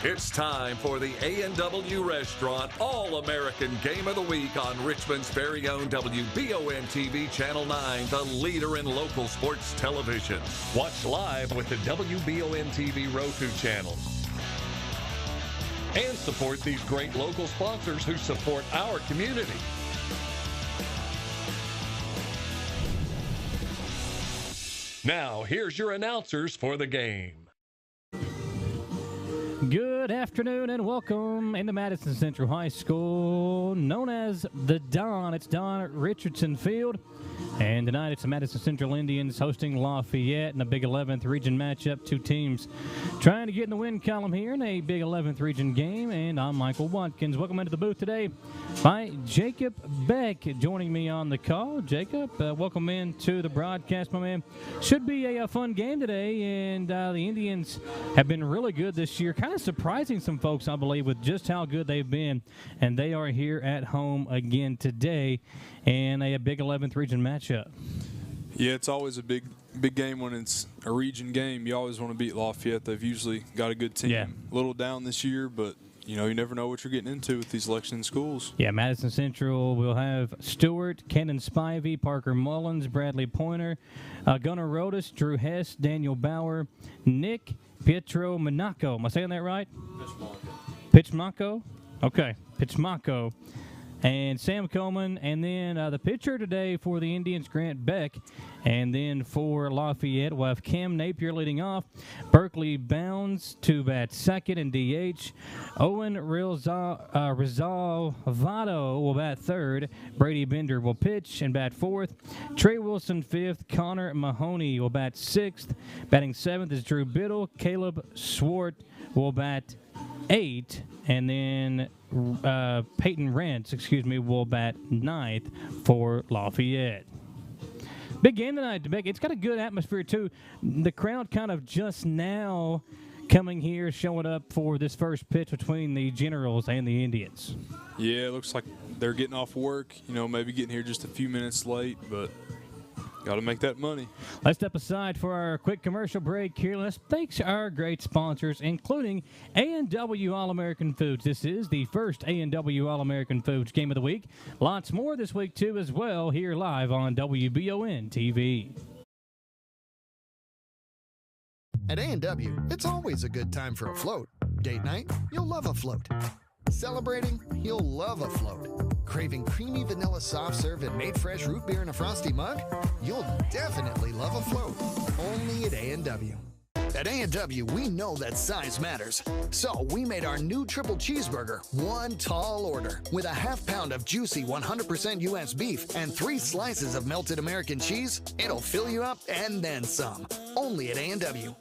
It's time for the A&W Restaurant All-American Game of the Week on Richmond's very own WBON TV Channel 9, the leader in local sports television. Watch live with the WBON TV Roku channel. And support these great local sponsors who support our community. Now, here's your announcers for the game. Good afternoon and welcome into Madison Central High School, known as the Don. It's Don Richardson Field. And tonight it's the Madison Central Indians hosting Lafayette in a Big 11th Region matchup. Two teams trying to get in the win column here in a Big 11th Region game. And I'm Michael Watkins. Welcome into the booth today by Jacob Beck joining me on the call. Jacob, welcome into the broadcast, my man. Should be a fun game today, and the Indians have been really good this year, kind of surprising some folks, I believe, with just how good they've been. And they are here at home again today in a Big 11th Region matchup. Yeah, it's always a big game when it's a region game. You always want to beat Lafayette. They've usually got a good team. Yeah. A little down this year, but you know, you never know what you're getting into with these Lexington schools. Yeah, Madison Central will have Stewart, Kenan Spivey, Parker Mullins, Bradley Pointer, Gunnar Rodas, Drew Hess, Daniel Bauer, Nick Pietro Monaco. Am I saying that right? Pitchmako. Okay, Pitchmako. And Sam Coleman, and then the pitcher today for the Indians, Grant Beck. And then for Lafayette, we'll have Cam Napier leading off. Berkeley Bounds to bat second and DH. Owen Rizalvado will bat third. Brady Bender will pitch and bat fourth. Trey Wilson fifth. Connor Mahoney will bat sixth. Batting seventh is Drew Biddle. Caleb Swart will bat eight, and then Peyton Rentz, will bat ninth for Lafayette. Big game tonight, Beck. It's got a good atmosphere, too. The crowd kind of just now coming here, showing up for this first pitch between the Generals and the Indians. Yeah, it looks like they're getting off work, maybe getting here just a few minutes late, but got to make that money. Let's step aside for our quick commercial break here. Let's thank our great sponsors, including A&W All-American Foods. This is the first A&W All-American Foods Game of the Week. Lots more this week, too, as well, here live on WBON TV. At A&W, it's always a good time for a float. Date night, you'll love a float. Celebrating, you'll love a float. Craving creamy vanilla soft serve and made fresh root beer in a frosty mug? You'll definitely love a float. Only at A&W. At A&W, we know that size matters. So we made our new triple cheeseburger one tall order with a half pound of juicy 100% U.S. beef and 3 slices of melted American cheese. It'll fill you up and then some. Only at A&W.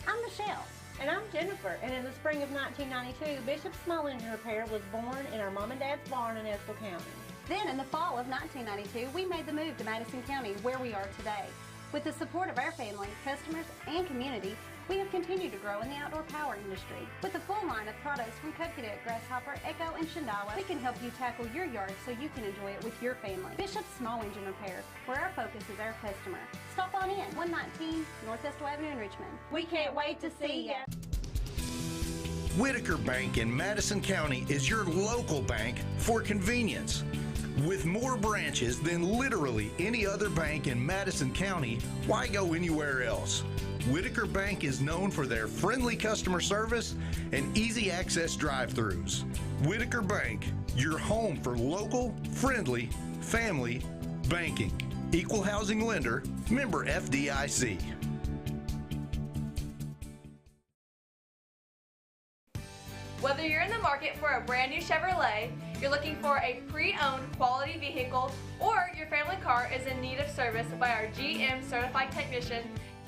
I'm Michelle. And I'm Jennifer, and in the spring of 1992, Bishop Small Engine Repair was born in our mom and dad's barn in Estill County. Then in the fall of 1992, we made the move to Madison County, where we are today. With the support of our family, customers, and community, we have continued to grow in the outdoor power industry. With a full line of products from Coconut, Grasshopper, Echo, and Shindawa, we can help you tackle your yard so you can enjoy it with your family. Bishop Small Engine Repair, where our focus is our customer. Stop on in, 119 North Estill Avenue in Richmond. We can't wait to see ya. Whitaker Bank in Madison County is your local bank for convenience. With more branches than literally any other bank in Madison County, why go anywhere else? Whitaker Bank is known for their friendly customer service and easy access drive-thrus. Whitaker Bank, your home for local, friendly, family banking. Equal housing lender, member FDIC. Whether you're in the market for a brand new Chevrolet, you're looking for a pre-owned quality vehicle, or your family car is in need of service by our GM certified technician,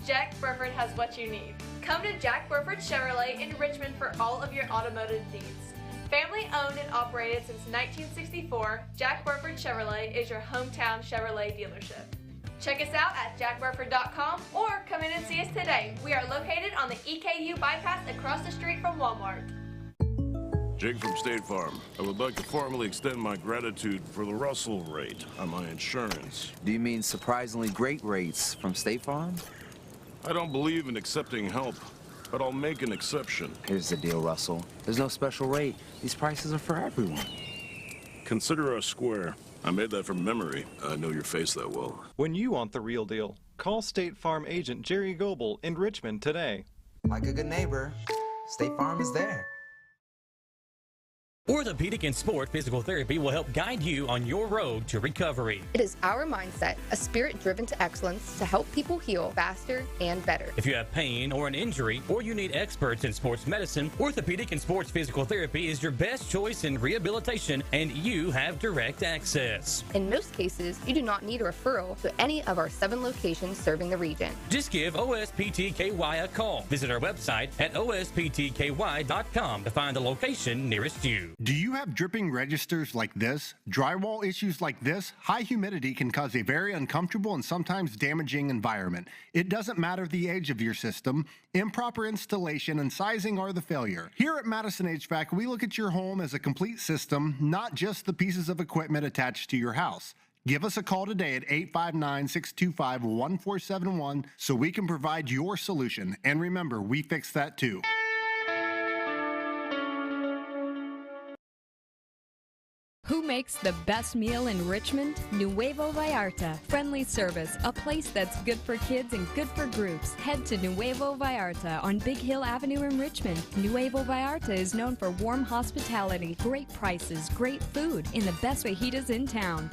Jack Burford has what you need. Come to Jack Burford Chevrolet in Richmond for all of your automotive needs. Family owned and operated since 1964, Jack Burford Chevrolet is your hometown Chevrolet dealership. Check us out at jackburford.com or come in and see us today. We are located on the EKU bypass across the street from Walmart. Jake from State Farm. I would like to formally extend my gratitude for the Russell rate on my insurance. Do you mean surprisingly great rates from State Farm? I don't believe in accepting help but I'll make an exception. Here's the deal, Russell. There's no special rate. These prices are for everyone. Consider us square. I made that from memory. I know your face that well. When you want the real deal, call State Farm agent Jerry Goebel in Richmond today. Like a good neighbor, State Farm is there. Orthopedic and Sport Physical Therapy will help guide you on your road to recovery. It is our mindset, a spirit driven to excellence to help people heal faster and better. If you have pain or an injury, or you need experts in sports medicine, Orthopedic and Sports Physical Therapy is your best choice in rehabilitation, and you have direct access. In most cases, you do not need a referral to any of our 7 locations serving the region. Just give OSPTKY a call. Visit our website at osptky.com to find the location nearest you. Do you have dripping registers like this? Drywall issues like this? High humidity can cause a very uncomfortable and sometimes damaging environment. It doesn't matter the age of your system. Improper installation and sizing are the failure. Here at Madison HVAC, we look at your home as a complete system, not just the pieces of equipment attached to your house. Give us a call today at 859-625-1471 so we can provide your solution. And remember, we fix that too. Who makes the best meal in Richmond? Nuevo Vallarta. Friendly service, a place that's good for kids and good for groups. Head to Nuevo Vallarta on Big Hill Avenue in Richmond. Nuevo Vallarta is known for warm hospitality, great prices, great food, and the best fajitas in town.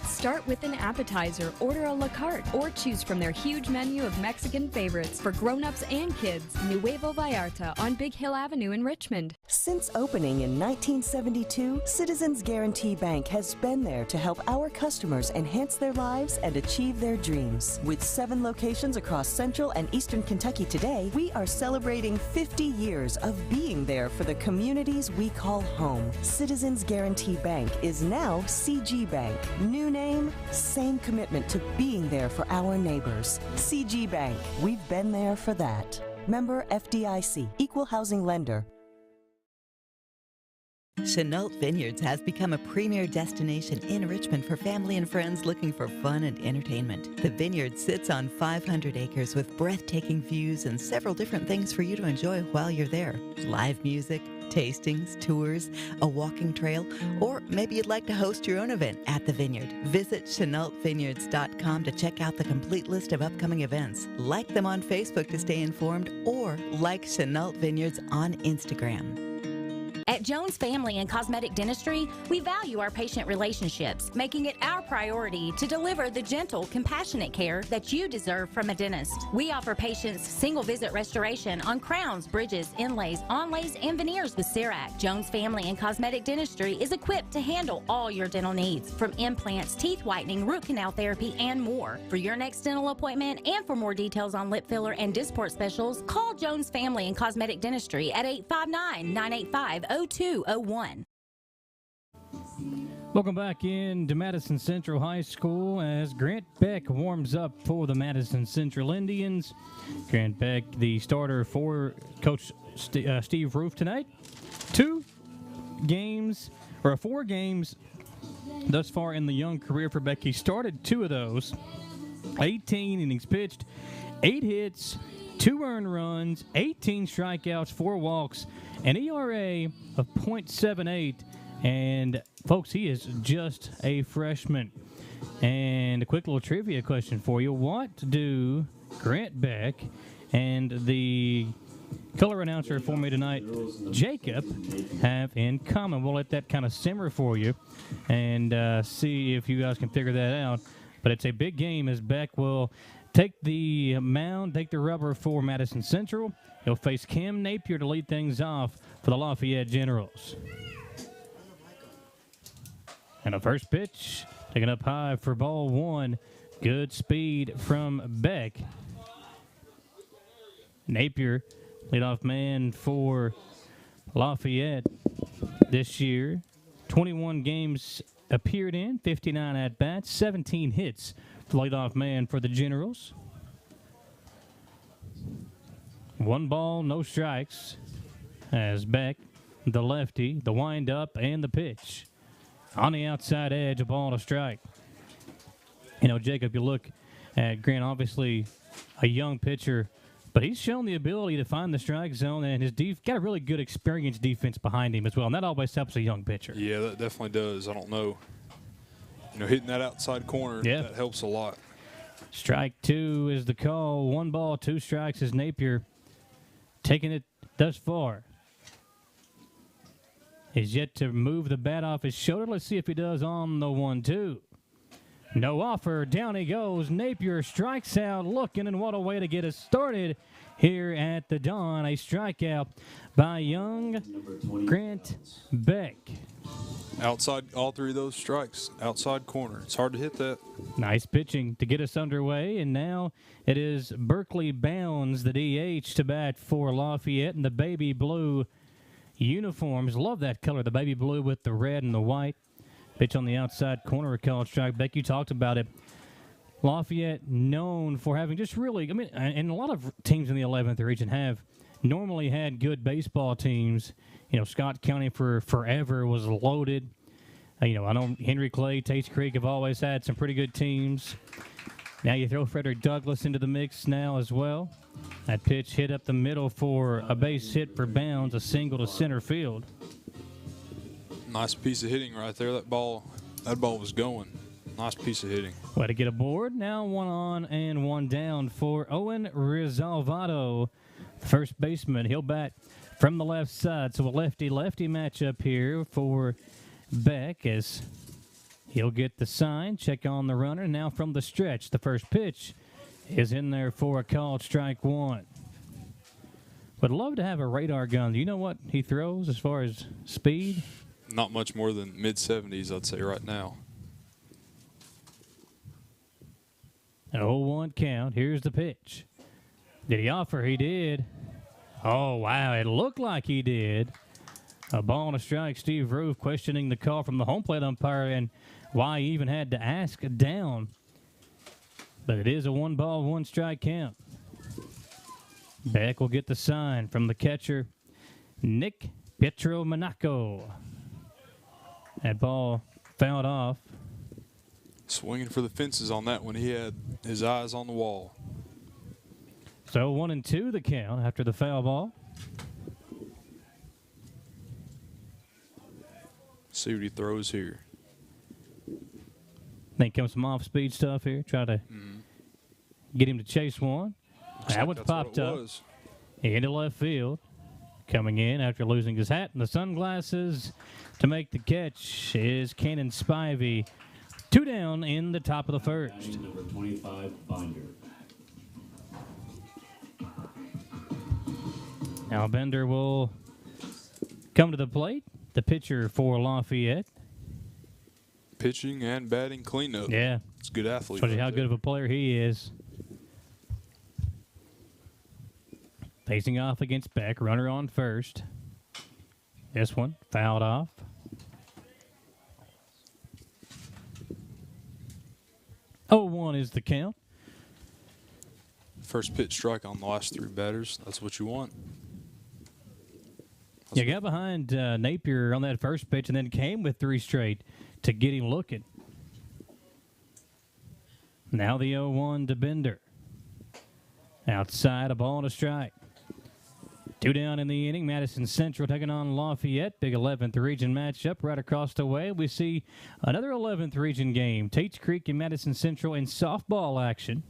Start with an appetizer, order a la carte, or choose from their huge menu of Mexican favorites for grown-ups and kids. Nuevo Vallarta on Big Hill Avenue in Richmond. Since opening in 1972, Citizens Guarantee Bank has been there to help our customers enhance their lives and achieve their dreams. With 7 locations across Central and Eastern Kentucky today, we are celebrating 50 years of being there for the communities we call home. Citizens Guarantee Bank is now CG Bank. New name, same commitment to being there for our neighbors. CG Bank, we've been there for that. Member FDIC, Equal Housing Lender. Chenault Vineyards has become a premier destination in Richmond for family and friends looking for fun and entertainment. The vineyard sits on 500 acres with breathtaking views and several different things for you to enjoy while you're there. Live music, tastings, tours, a walking trail, or maybe you'd like to host your own event at the vineyard. Visit ChenaultVineyards.com to check out the complete list of upcoming events. Like them on Facebook to stay informed, or like Chenault Vineyards on Instagram. At Jones Family and Cosmetic Dentistry, we value our patient relationships, making it our priority to deliver the gentle, compassionate care that you deserve from a dentist. We offer patients single-visit restoration on crowns, bridges, inlays, onlays, and veneers with CERAC. Jones Family and Cosmetic Dentistry is equipped to handle all your dental needs, from implants, teeth whitening, root canal therapy, and more. For your next dental appointment and for more details on lip filler and Dysport specials, call Jones Family and Cosmetic Dentistry at 859-985-0201. Welcome back into Madison Central High School as Grant Beck warms up for the Madison Central Indians. Grant Beck, the starter for Coach Steve Roof tonight. 4 games thus far in the young career for Beck. He started 2 of those. 18 innings pitched, 8 hits, 2 earned runs, 18 strikeouts, 4 walks, an ERA of .78. And, folks, he is just a freshman. And a quick little trivia question for you. What do Grant Beck and the color announcer for me tonight, Jacob, have in common? We'll let that kind of simmer for you and see if you guys can figure that out. But it's a big game as Beck will take the mound, take the rubber for Madison Central. He'll face Cam Napier to lead things off for the Lafayette Generals. And a first pitch, taken up high for ball 1. Good speed from Beck. Napier, leadoff man for Lafayette this year. 21 games appeared in, 59 at-bats, 17 hits. Leadoff man for the Generals. 1 ball, no strikes. As Beck, the lefty, the wind-up, and the pitch. On the outside edge, a ball and a strike. You know, Jacob, you look Grant, obviously a young pitcher, but he's shown the ability to find the strike zone, and his got a really good experienced defense behind him as well, and that always helps a young pitcher. Yeah, that definitely does. I don't know. Hitting that outside corner, that helps a lot. Strike 2 is the call. 1 ball, 2 strikes is Napier taking it thus far. He's yet to move the bat off his shoulder. Let's see if he does on the 1-2. No offer. Down he goes. Napier strikes out looking, and what a way to get us started here at the Dawn. A strikeout by young Grant Beck. Outside, all 3 of those strikes, outside corner. It's hard to hit that. Nice pitching to get us underway, and now it is Berkeley Bounds, the DH, to bat for Lafayette in the baby blue uniforms. Love that color, the baby blue with the red and the white. Pitch on the outside corner, a called strike. Beck, you talked about it. Lafayette known for having just really, and a lot of teams in the 11th region have normally had good baseball teams. Scott County for forever was loaded. I know Henry Clay, Tates Creek have always had some pretty good teams. Now you throw Frederick Douglass into the mix now as well. That pitch hit up the middle for a base hit for Bounds, a single to center field. Nice piece of hitting right there. That ball was going. Nice piece of hitting. Way to get aboard. Now 1 on and 1 down for Owen Rizalvato, first baseman. He'll bat from the left side, so a lefty-lefty matchup here for Beck as he'll get the sign, check on the runner. Now from the stretch, the first pitch is in there for a called strike 1. Would love to have a radar gun. Do you know what he throws as far as speed? Not much more than mid-70s, I'd say, right now. An 0-1 count. Here's the pitch. Did he offer? He did. Oh, wow. It looked like he did. A ball and a strike. Steve Roof questioning the call from the home plate umpire and why he even had to ask down. But it is a 1 ball, 1 strike count. Beck will get the sign from the catcher, Nick Pietromonaco. That ball fouled off. Swinging for the fences on that one. He had his eyes on the wall. So 1-2 the count after the foul ball. See what he throws here. Think comes some off-speed stuff here. Try to get him to chase one. That one's popped up into left field. Coming in after losing his hat and the sunglasses to make the catch is Cannon Spivey. 2 down in the top of the first. Number 25, Binder. Now Bender will come to the plate. The pitcher for Lafayette. Pitching and batting cleanup. Yeah. It's a good athlete. Shows you how good of a player he is. Facing off against Beck. Runner on first. This one fouled off. Oh, 1 is the count. First pitch strike on the last 3 batters. That's what you want. You got behind Napier on that first pitch and then came with 3 straight to get him looking. Now the 0-1 to Bender. Outside, a ball and a strike. 2 down in the inning. Madison Central taking on Lafayette. Big 11th region matchup right across the way. We see another 11th region game. Tates Creek and Madison Central in softball action.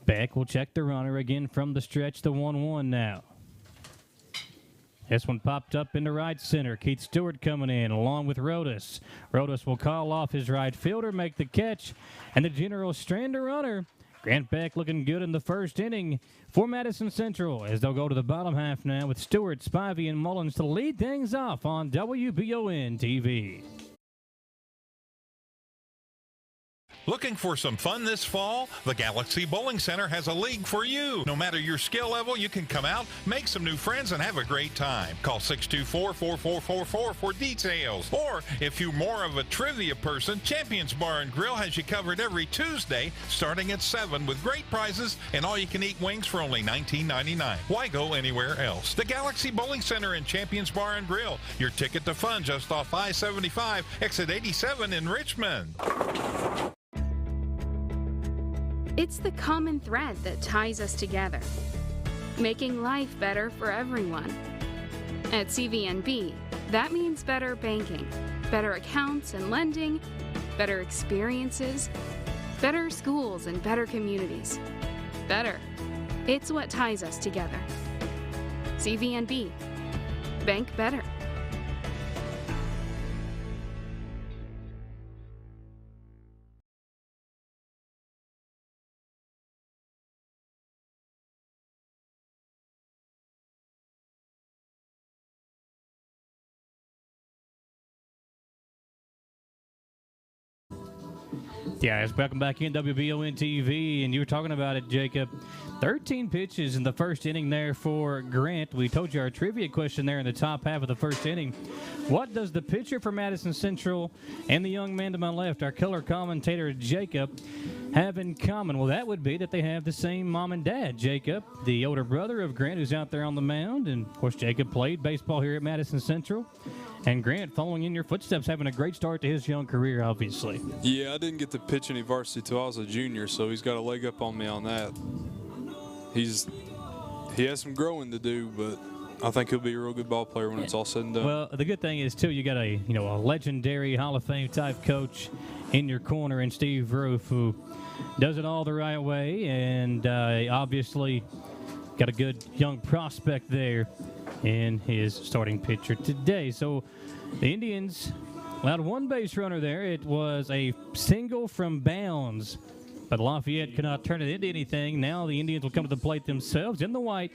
Beck will check the runner again from the stretch. The 1-1 now. This one popped up into right center. Keith Stewart coming in along with Rodas. Rodas will call off his right fielder, make the catch, and the general strander runner. Grant Beck looking good in the first inning for Madison Central as they'll go to the bottom half now with Stewart, Spivey, and Mullins to lead things off on WBON TV. Looking for some fun this fall? The Galaxy Bowling Center has a league for you. No matter your skill level, you can come out, make some new friends, and have a great time. Call 624-4444 for details. Or, if you're more of a trivia person, Champions Bar and Grill has you covered every Tuesday, starting at 7 with great prizes and all-you-can-eat wings for only $19.99. Why go anywhere else? The Galaxy Bowling Center and Champions Bar and Grill. Your ticket to fun just off I-75, exit 87 in Richmond. It's the common thread that ties us together, making life better for everyone. At CVNB, that means better banking, better accounts and lending, better experiences, better schools and better communities. Better. It's what ties us together. CVNB. Bank better. Yeah, welcome back in WBON TV, and you were talking about it, Jacob. 13 pitches in the first inning there for Grant. We told you our trivia question there in the top half of the first inning. What does the pitcher for Madison Central and the young man to my left, our color commentator Jacob, have in common? Well, that would be that they have the same mom and dad. Jacob, the older brother of Grant, who's out there on the mound, and of course Jacob played baseball here at Madison Central. And Grant, following in your footsteps, having a great start to his young career, obviously. Yeah, I didn't get to pitch any varsity till I was a junior, so he's got a leg up on me on that. He has some growing to do, but I think he'll be a real good ball player when it's all said and done. Well, the good thing is, too, you got a legendary Hall of Fame type coach in your corner in Steve Roof, who does it all the right way, and obviously got a good young prospect there in his starting pitcher today. So the Indians allowed one base runner there. It was a single from bounds, but Lafayette could not turn it into anything. Now the Indians will come to the plate themselves in the white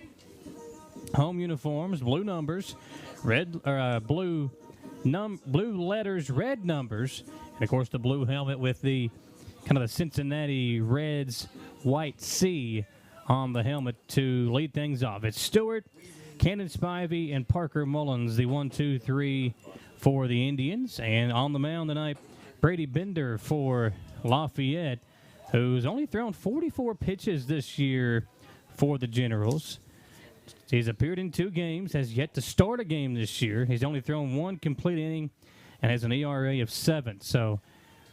home uniforms, blue numbers, blue letters, red numbers, and of course the blue helmet with the kind of the Cincinnati Reds white C on the helmet to lead things off. It's Stewart, Cannon Spivey, and Parker Mullins, the 1, 2, 3 for the Indians. And on the mound tonight, Brady Bender for Lafayette, who's only thrown 44 pitches this year for the Generals. He's appeared in 2 games, has yet to start a game this year. He's only thrown 1 complete inning and has an ERA of 7. So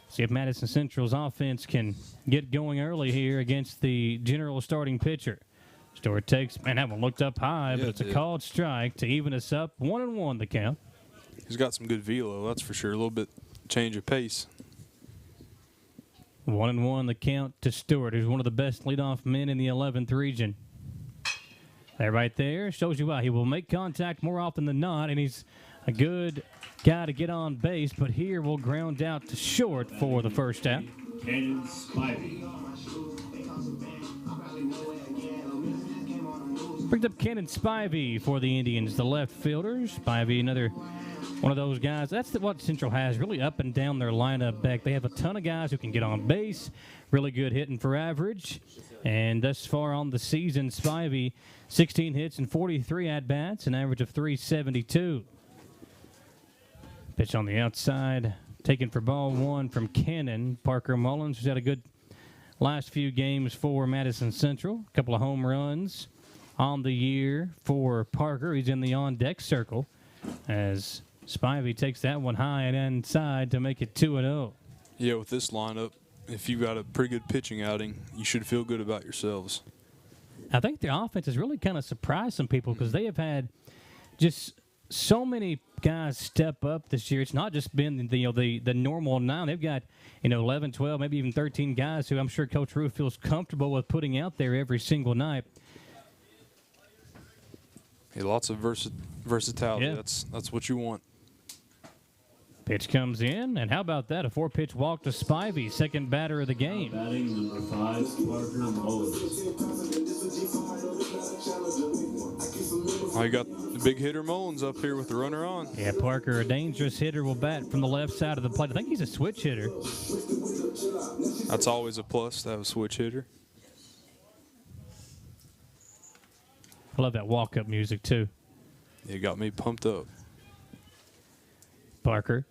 see if Madison Central's offense can get going early here against the General starting pitcher. Stewart takes, man, that one looked up high, but it's a called strike to even us up. 1-1 the count. He's got some good velo, that's for sure. A little bit change of pace. 1-1 the count to Stewart, who's one of the best leadoff men in the 11th region. That right there shows you why. He will make contact more often than not, and he's a good guy to get on base, but here we'll ground out to short for the first out. Cannon Spivey. Brings up Cannon Spivey for the Indians, the left fielder. Spivey, another one of those guys. That's what Central has, really up and down their lineup back. They have a ton of guys who can get on base, really good hitting for average. And thus far on the season, Spivey, 16 hits and 43 at-bats, an average of 372. Pitch on the outside, taken for ball 1 from Cannon. Parker Mullins, who's had a good last few games for Madison Central. A couple of home runs on the year for Parker. He's in the on-deck circle as Spivey takes that one high and inside to make it 2-0. Yeah, with this lineup, if you've got a pretty good pitching outing, you should feel good about yourselves. I think their offense has really kind of surprised some people because they have had just so many guys step up this year. It's not just been the normal 9. They've got 11, 12, maybe even 13 guys who I'm sure Coach Roof feels comfortable with putting out there every single night. Yeah, lots of versatility. Yeah. That's what you want. Pitch comes in, and how about that? A 4-pitch walk to Spivey, second batter of the game. Batting number 5, Parker Mullins. Oh, you got the big hitter Mullins up here with the runner on. Yeah, Parker, a dangerous hitter, will bat from the left side of the plate. I think he's a switch hitter. That's always a plus to have a switch hitter. I love that walk-up music, too. You got me pumped up. Parker,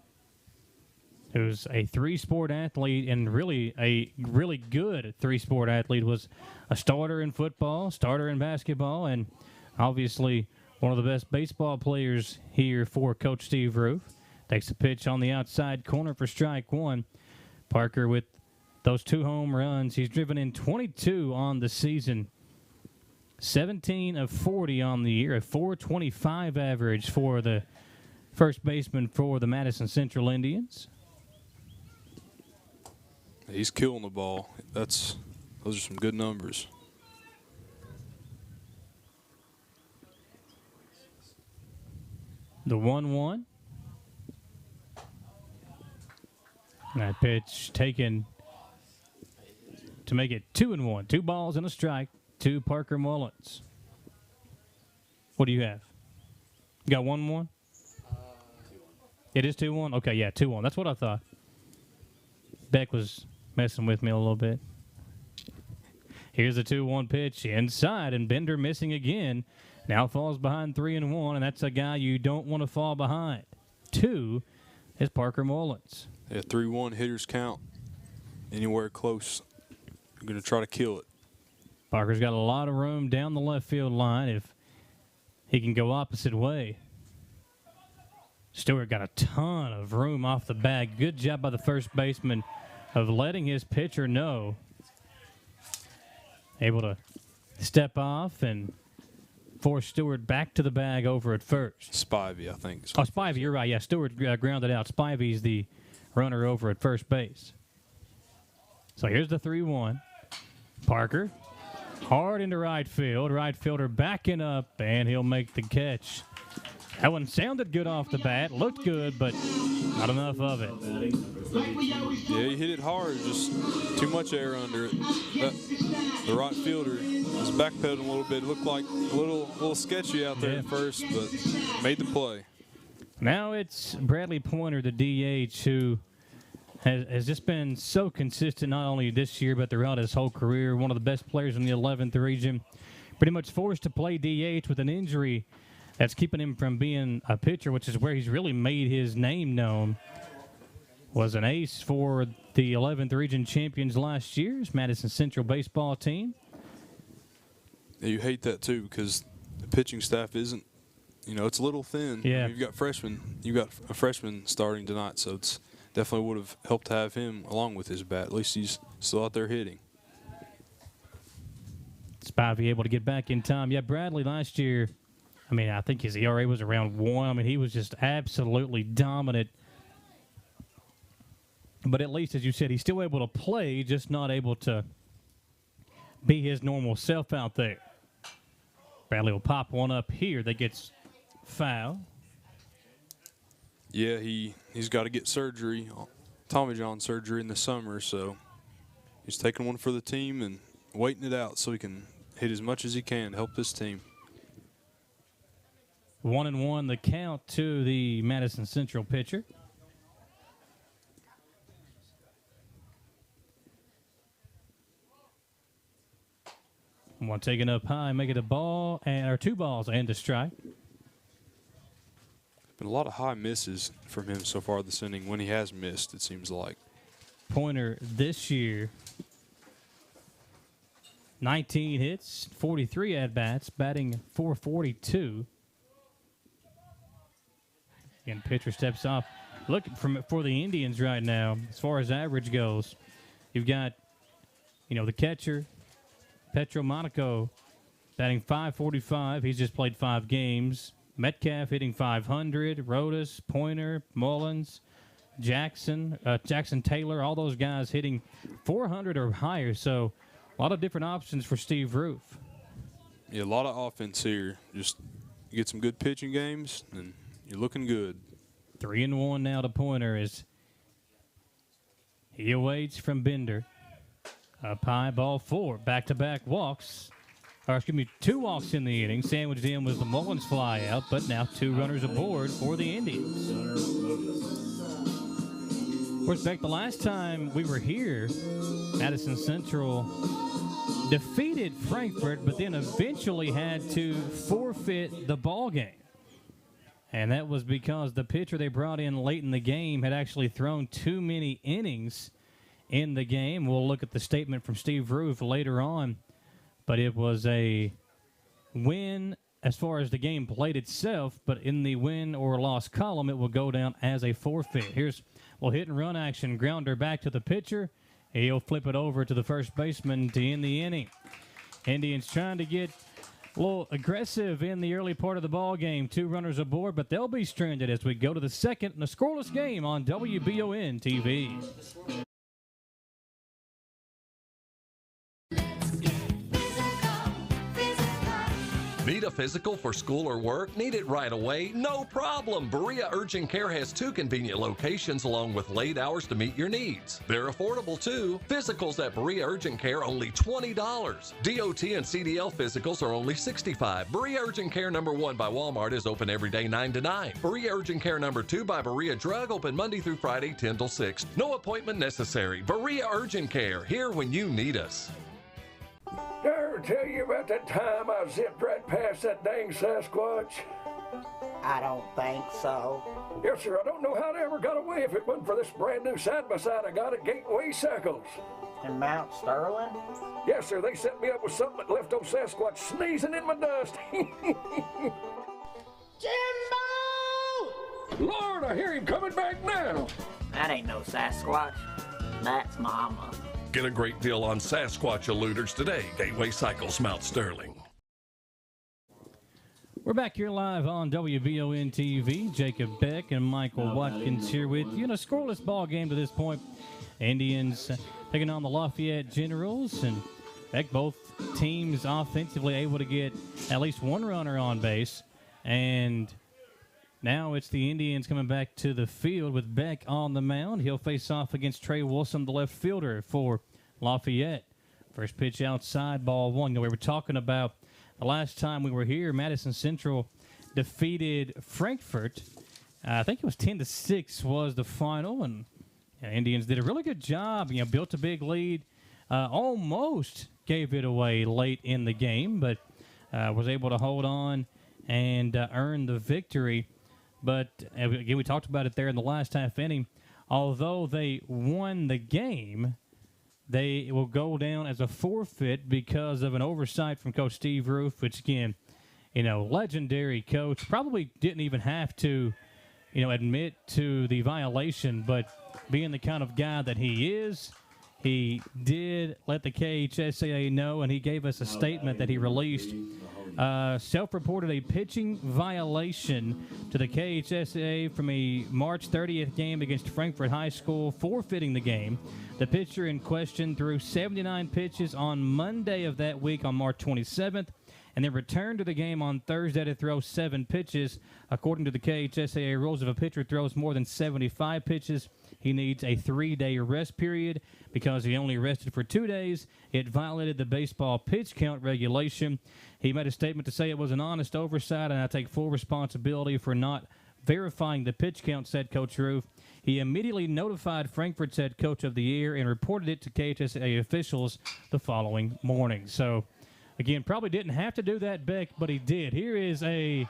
who's a 3-sport athlete and really a really good 3-sport athlete, was a starter in football, starter in basketball, and obviously one of the best baseball players here for Coach Steve Roof. Takes a pitch on the outside corner for strike 1. Parker with those 2 home runs. He's driven in 22 on the season. 17 of 40 on the year, a .425 average for the first baseman for the Madison Central Indians. He's killing the ball. Those are some good numbers. The 1-1. That pitch taken to make it 2-1. 2 balls and a strike to Parker Mullins. What do you have? You got 1-1? It is 2-1? Okay, yeah, 2-1. That's what I thought. Beck was messing with me a little bit. Here's the 2-1 pitch inside, and Bender missing again. Now falls behind 3-1, and that's a guy you don't want to fall behind. 2 is Parker Mullins. Yeah, 3-1 hitters count. Anywhere close, I'm going to try to kill it. Parker's got a lot of room down the left field line if he can go opposite way. Stewart got a ton of room off the bag. Good job by the first baseman of letting his pitcher know. Able to step off and force Stewart back to the bag over at first. Spivey, I think. Oh, Spivey, you're right. Yeah, Stewart grounded out. Spivey's the runner over at first base. So here's the 3-1. Parker, hard into right field. Right fielder backing up, and he'll make the catch. That one sounded good off the bat, looked good, but not enough of it. Yeah, he hit it hard, just too much air under it. The right fielder was backpedaling a little bit. It looked like a little sketchy out there at first, but made the play. Now it's Bradley Pointer, the DH, who has just been so consistent not only this year but throughout his whole career. One of the best players in the 11th region. Pretty much forced to play DH with an injury that's keeping him from being a pitcher, which is where he's really made his name known. Was an ace for the 11th region champions last year's Madison Central baseball team. Yeah, you hate that too because the pitching staff isn't, it's a little thin. Yeah. You've got a freshman starting tonight, so it's definitely would have helped to have him along with his bat. At least he's still out there hitting. Spivey able to get back in time. Yeah, Bradley last year, I think his ERA was around 1. He was just absolutely dominant. But at least, as you said, he's still able to play, just not able to be his normal self out there. Bradley will pop one up here that gets foul. Yeah, he's got to get surgery, Tommy John surgery in the summer, so he's taking one for the team and waiting it out so he can hit as much as he can to help this team. 1-1 the count to the Madison Central pitcher. One taken up high, make it a ball, or 2 balls and a strike. Been a lot of high misses from him so far this inning. When he has missed, it seems like. Pointer this year, 19 hits, 43 at-bats, batting .442. Again, pitcher steps off. Look for the Indians right now, as far as average goes. You've got, the catcher, Petro Monaco, batting .545. He's just played 5 games. Metcalf hitting .500. Rodas, Pointer, Mullins, Jackson Taylor, all those guys hitting .400 or higher. So a lot of different options for Steve Roof. Yeah, a lot of offense here. Just you get some good pitching games, and you're looking good. 3-1 now to Pointer as he awaits from Bender. Up high, ball 4. Back-to-back walks. 2 walks in the inning. Sandwiched in was the Mullins fly out, but now 2 runners aboard for the Indians. Of course, Beck, the last time we were here, Madison Central defeated Frankfort, but then eventually had to forfeit the ball game. And that was because the pitcher they brought in late in the game had actually thrown too many innings in the game. We'll look at the statement from Steve Roof later on. But it was a win as far as the game played itself, but in the win or loss column, it will go down as a forfeit. Here's hit and run action. Grounder back to the pitcher, He'll flip it over to the first baseman to end the inning. Indians trying to get a little aggressive in the early part of the ball game. 2 runners aboard, but they'll be stranded as we go to the second in a scoreless game on WBON TV. Need a physical for school or work? Need it right away? No problem. Berea Urgent Care has 2 convenient locations along with late hours to meet your needs. They're affordable too. Physicals at Berea Urgent Care only $20. DOT and CDL physicals are only $65. Berea Urgent Care number 1 by Walmart is open every day 9 to 9. Berea Urgent Care number 2 by Berea Drug open Monday through Friday 10 till 6. No appointment necessary. Berea Urgent Care, here when you need us. Did I ever tell you about that time I zipped right past that dang Sasquatch? I don't think so. Yes, sir. I don't know how they ever got away if it wasn't for this brand new side-by-side I got at Gateway Cycles. In Mount Sterling? Yes, sir. They set me up with something that left old Sasquatch sneezing in my dust. Jimbo! Lord, I hear him coming back now. That ain't no Sasquatch. That's Mama. Get a great deal on Sasquatch eluders today. Gateway Cycles, Mount Sterling. We're back here live on WBON TV. Jacob Beck and Michael Watkins here with you in a scoreless ball game to this point. Indians taking on the Lafayette Generals, and Beck, both teams offensively able to get at least 1 runner on base. And now it's the Indians coming back to the field with Beck on the mound. He'll face off against Trey Wilson, the left fielder for Lafayette. First pitch outside, ball 1. You know, we were talking about the last time we were here, Madison Central defeated Frankfort. I think it was 10-6 was the final, and Indians did a really good job. You know, built a big lead, almost gave it away late in the game, but was able to hold on and earn the victory. But, again, we talked about it there in the last half inning. Although they won the game, they will go down as a forfeit because of an oversight from Coach Steve Roof, which, again, you know, legendary coach. Probably didn't even have to, you know, admit to the violation, but being the kind of guy that he is, he did let the KHSAA know, and he gave us a statement that he released. Self-reported a pitching violation to the KHSAA from a March 30th game against Frankfort High School, forfeiting the game. The pitcher in question threw 79 pitches on Monday of that week on March 27th, and then returned to the game on Thursday to throw 7 pitches. According to the KHSAA rules, if a pitcher throws more than 75 pitches, he needs a 3-day rest period. Because he only rested for 2 days, it violated the baseball pitch count regulation. He made a statement to say it was an honest oversight, and I take full responsibility for not verifying the pitch count, said Coach Roof. He immediately notified Frankfort's head coach of the year and reported it to KHSAA officials the following morning. So, again, probably didn't have to do that, Beck, but he did. Here is a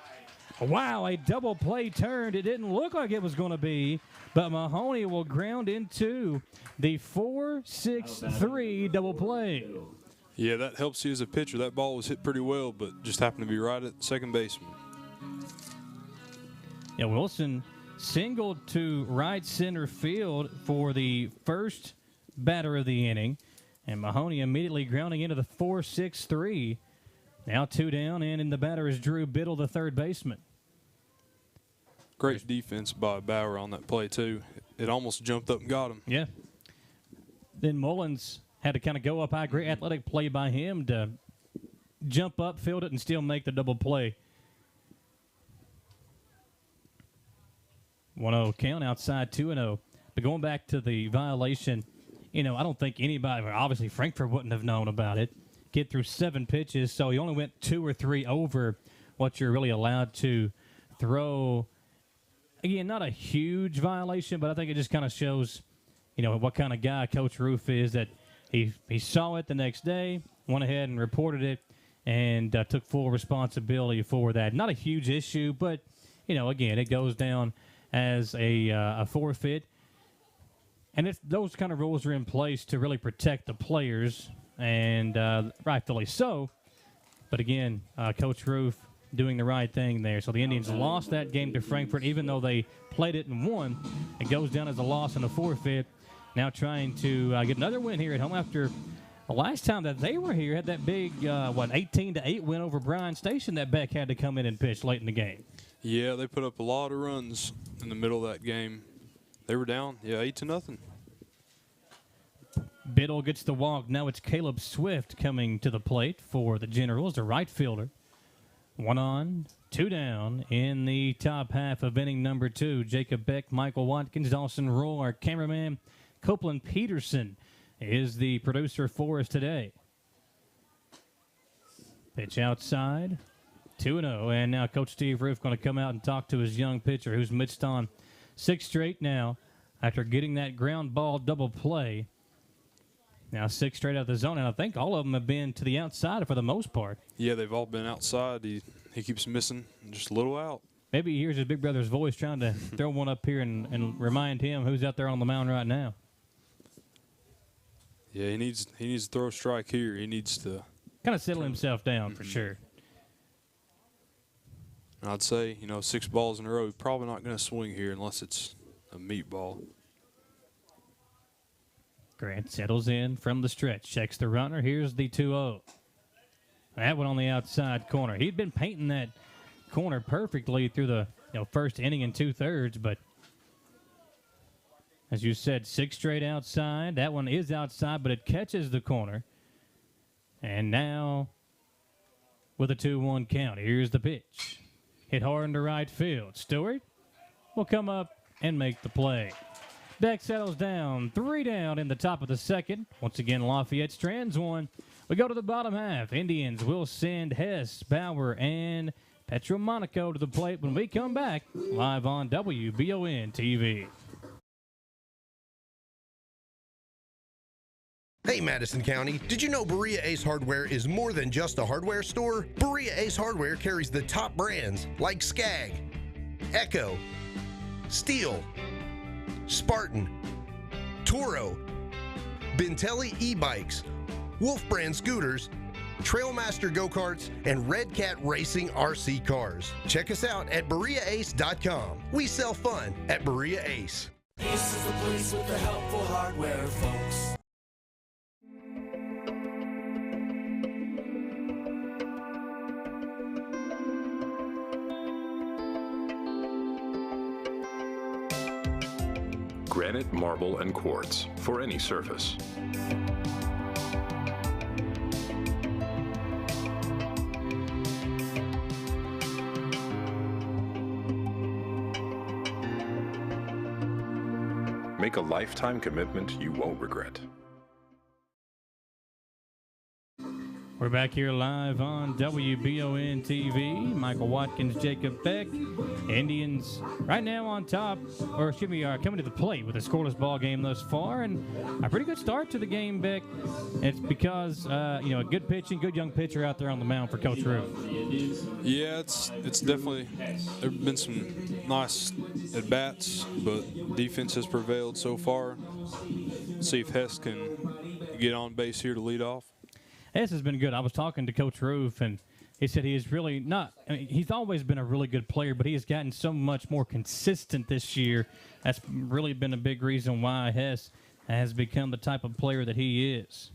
double play turned. It didn't look like it was going to be, but Mahoney will ground into the 4-6-3 double play. Yeah, that helps you as a pitcher. That ball was hit pretty well, but just happened to be right at second baseman. Yeah, Wilson singled to right center field for the first batter of the inning, and Mahoney immediately grounding into the 4-6-3. Now 2 down, and in the batter is Drew Biddle, the third baseman. Great defense by Bauer on that play, too. It almost jumped up and got him. Yeah. Then Mullins had to kind of go up high. Great athletic play by him to jump up, field it, and still make the double play. 1-0 count outside, 2-0. But going back to the violation, you know, I don't think anybody, obviously Frankfort wouldn't have known about it. Get through 7 pitches, so he only went 2 or 3 over what you're really allowed to throw. Again, not a huge violation, but I think it just kind of shows, you know, what kind of guy Coach Roof is, that he saw it the next day, went ahead and reported it, and took full responsibility for that. Not a huge issue, but, you know, again, it goes down as a forfeit. And those kind of rules are in place to really protect the players, and rightfully so. But again, Coach Roof doing the right thing there. So the Indians lost that game to Frankfort, even though they played it and won. It goes down as a loss and a forfeit. now trying to get another win here at home after the last time that they were here had that big, 18-8 win over Bryan Station that Beck had to come in and pitch late in the game. Yeah, they put up a lot of runs in the middle of that game. They were down, 8-0. Biddle gets the walk. Now it's Caleb Swift coming to the plate for the Generals, the right fielder. 1 on, 2 down in the top half of inning number 2. Jacob Beck, Michael Watkins, Dawson Roll, our cameraman. Copeland Peterson is the producer for us today. Pitch outside, 2-0. And now Coach Steve Roof going to come out and talk to his young pitcher who's missed on 6 straight now after getting that ground ball double play. Now 6 straight out of the zone, and I think all of them have been to the outside for the most part. Yeah, they've all been outside. He keeps missing just a little out. Maybe he hears his big brother's voice trying to throw one up here and remind him who's out there on the mound right now. Yeah, he needs to throw a strike here. He needs to kind of settle himself down for sure. And I'd say, 6 balls in a row, he's probably not going to swing here unless it's a meatball. Grant settles in from the stretch, checks the runner. Here's the 2-0. That one on the outside corner. He'd been painting that corner perfectly through the first inning and 2/3, but as you said, 6 straight outside. That one is outside, but it catches the corner. And now with a 2-1 count, here's the pitch. Hit hard into right field. Stewart will come up and make the play. Beck settles down, 3 down in the top of the second. Once again, Lafayette strands one. We go to the bottom half. Indians will send Hess, Bauer, and Petromonaco to the plate when we come back live on WBON TV. Hey, Madison County, did you know Berea Ace Hardware is more than just a hardware store? Berea Ace Hardware carries the top brands like Skag, Echo, Steel, Spartan, Toro, Bentelli e-bikes, Wolf brand scooters, Trailmaster go-karts, and Red Cat Racing RC cars. Check us out at BereaAce.com. We sell fun at Berea Ace. Ace is the place with the helpful hardware, folks. Granite, marble, and quartz for any surface. Make a lifetime commitment you won't regret. We're back here live on WBON TV. Michael Watkins, Jacob Beck. Indians right now on top, or excuse me, are coming to the plate with a scoreless ball game thus far, and a pretty good start to the game, Beck. It's because, a good pitching, good young pitcher out there on the mound for Coach Roof. Yeah, it's definitely, there have been some nice at-bats, but defense has prevailed so far. See if Hess can get on base here to lead off. Hess has been good. I was talking to Coach Roof, and he said he is really not – he's always been a really good player, but he has gotten so much more consistent this year. That's really been a big reason why Hess has become the type of player that he is.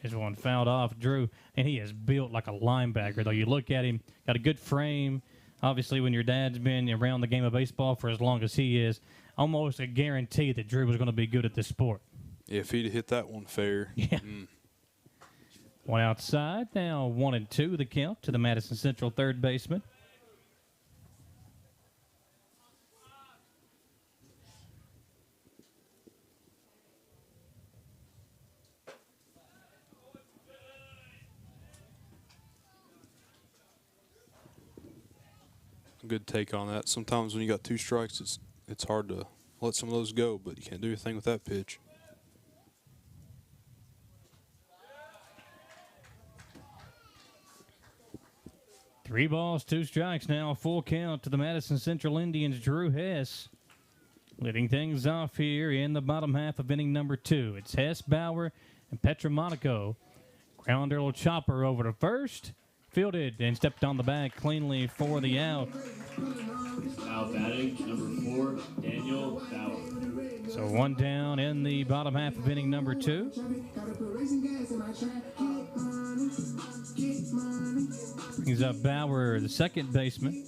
Here's one fouled off, Drew, and he is built like a linebacker, though. You look at him, got a good frame. Obviously, when your dad's been around the game of baseball for as long as he is, almost a guarantee that Drew was going to be good at this sport. Yeah, if he'd hit that one fair. Yeah. One outside, now 1-2 the count to the Madison Central third baseman. Good take on that. Sometimes when you got 2 strikes, it's hard to let some of those go, but you can't do anything with that pitch. Three balls, 2 strikes now, full count to the Madison Central Indians' Drew Hess. Leading things off here in the bottom half of inning number 2. It's Hess, Bauer, and Petromonaco. Grounder little chopper over to first. fielded and stepped on the back cleanly for the out. Now batting, number 4, Daniel Bauer. So one down in the bottom half of inning number 2. Brings up Bauer, the second baseman.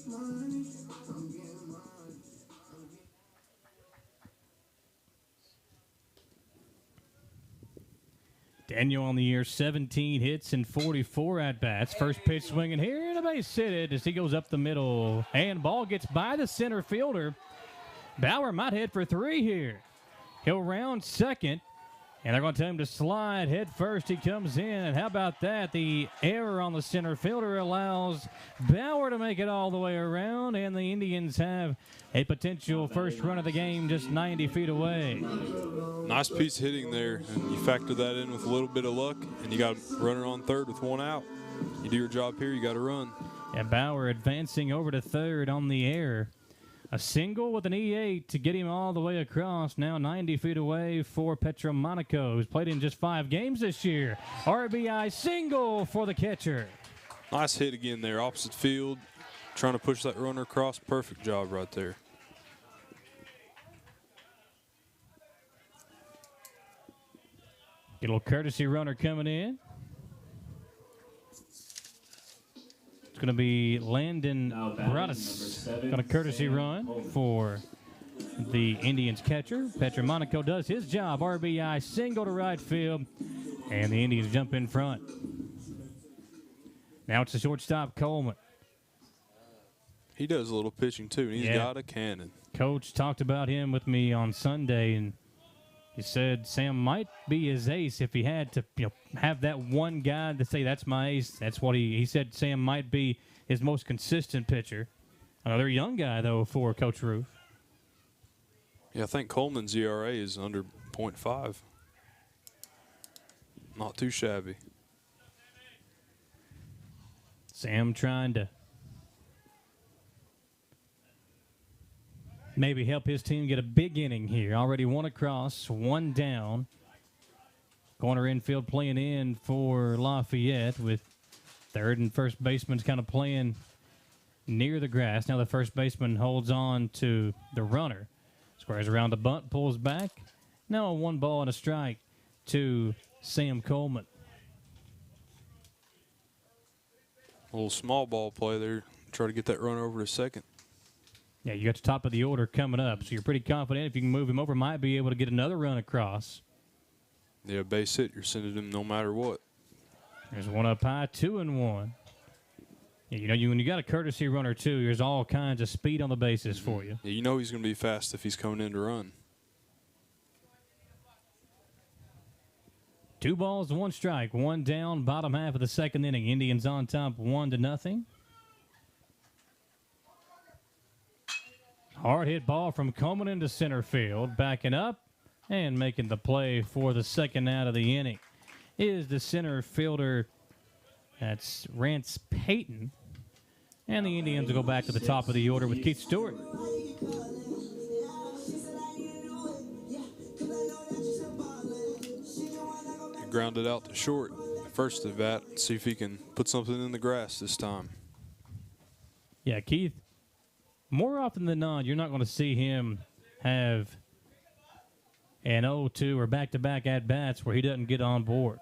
Daniel on the year, 17 hits and 44 at-bats. First pitch swinging here, and a base hit as he goes up the middle. And ball gets by the center fielder. Bauer might hit for 3 here. He'll round second, and they're going to tell him to slide head first. He comes in, and how about that? The error on the center fielder allows Bauer to make it all the way around, and the Indians have a potential first run of the game just 90 feet away. Nice piece of hitting there, and you factor that in with a little bit of luck, and you got a runner on third with 1 out. You do your job here, you got to run. And Bauer advancing over to third on the air. A single with an E8 to get him all the way across. Now 90 feet away for Petromonaco, who's played in just 5 games this year. RBI single for the catcher. Nice hit again there, opposite field. Trying to push that runner across. Perfect job right there. Get a little courtesy runner coming in. It's going to be Landon Broadus on a courtesy run for the Indians catcher. Petromonaco does his job. RBI single to right field, and the Indians jump in front. Now it's the shortstop, Coleman. He does a little pitching too, and he's got a cannon. Coach talked about him with me on Sunday, and he said Sam might be his ace if he had to, have that one guy to say that's my ace. That's what he said. Sam might be his most consistent pitcher. Another young guy though for Coach Roof. Yeah, I think Coleman's ERA is under 0.5. Not too shabby. Sam trying to maybe help his team get a big inning here. Already 1 across, 1 down. Corner infield playing in for Lafayette with third and first baseman's kind of playing near the grass. Now the first baseman holds on to the runner. Squares around the bunt, pulls back. Now a 1 ball and a strike to Sam Coleman. A little small ball play there. Try to get that runner over to second. Yeah, you got the top of the order coming up, so you're pretty confident if you can move him over, might be able to get another run across. Yeah, base hit, you're sending him no matter what. There's 1 up high, 2-1. Yeah, when you got a courtesy runner too, there's all kinds of speed on the bases for you. Yeah, you know he's going to be fast if he's coming in to run. 2 balls, 1 strike, 1 down, bottom half of the second inning. Indians on top 1-0. Hard hit ball from Coleman into center field, backing up and making the play for the second out of the inning is the center fielder. That's Rance Payton. And the Indians will go back to the top of the order with Keith Stewart. Grounded out to short first at bat. See if he can put something in the grass this time. Yeah, Keith, more often than not, you're not going to see him have an 0-2 or back-to-back at-bats where he doesn't get on board.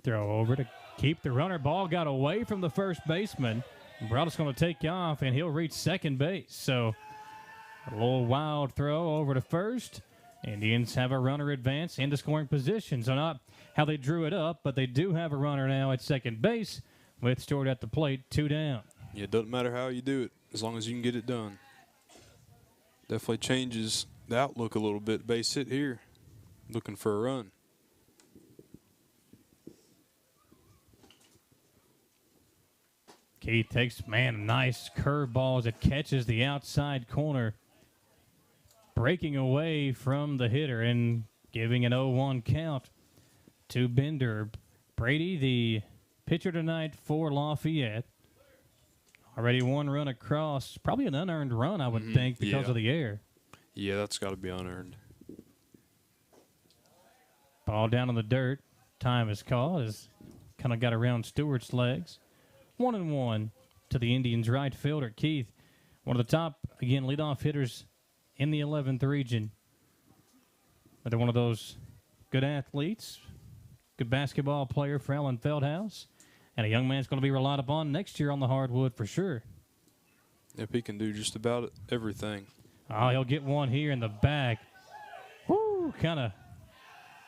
Throw over to keep the runner. Ball got away from the first baseman. Broadus going to take off, and he'll reach second base. So a little wild throw over to first. Indians have a runner advance into scoring position. So not how they drew it up, but they do have a runner now at second base with Stewart at the plate, 2 down. Yeah, it doesn't matter how you do it, as long as you can get it done. Definitely changes the outlook a little bit. Base hit here, looking for a run. Keith takes, a nice curveball as it catches the outside corner. Breaking away from the hitter and giving an 0-1 count to Bender. Brady, the pitcher tonight for Lafayette. Already 1 run across. Probably an unearned run, I would think, because of the air. Yeah, that's got to be unearned. Ball down in the dirt. time is called. Has kind of got around Stewart's legs. 1-1 to the Indians' right fielder, Keith. One of the top, again, leadoff hitters in the 11th region. But they're one of those good athletes, good basketball player for Allen Feldhouse, and a young man's going to be relied upon next year on the hardwood for sure. Yep, he can do just about everything. Oh, he'll get one here in the back. Woo, kind of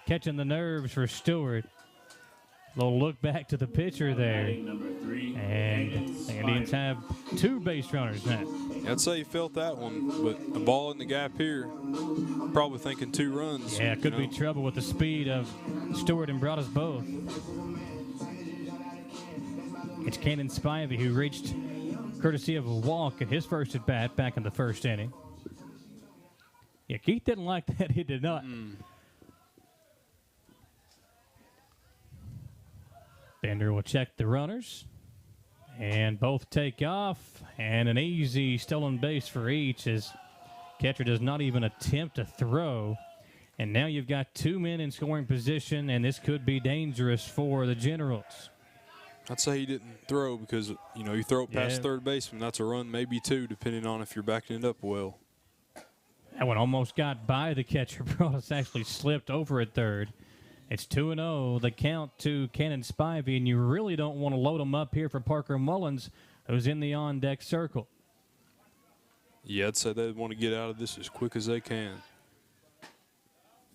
catching the nerves for Stewart. Little look back to the pitcher there. And the Indians have 2 base runners now. I'd say he felt that one, but a ball in the gap here, probably thinking 2 runs. Yeah, could be trouble with the speed of Stewart and brought us both. It's Cannon Spivey who reached courtesy of a walk at his first at-bat back in the first inning. Yeah, Keith didn't like that. He did not. Bender will check the runners. And both take off. And an easy stolen base for each as catcher does not even attempt to throw. And now you've got 2 men in scoring position, and this could be dangerous for the Generals. I'd say he didn't throw because, you throw it past third baseman, that's a run, maybe 2, depending on if you're backing it up well. That one almost got by the catcher. Broadus actually slipped over at third. It's 2-0, the count to Cannon Spivey, and you really don't want to load him up here for Parker Mullins, who's in the on-deck circle. Yeah, I'd say they'd want to get out of this as quick as they can.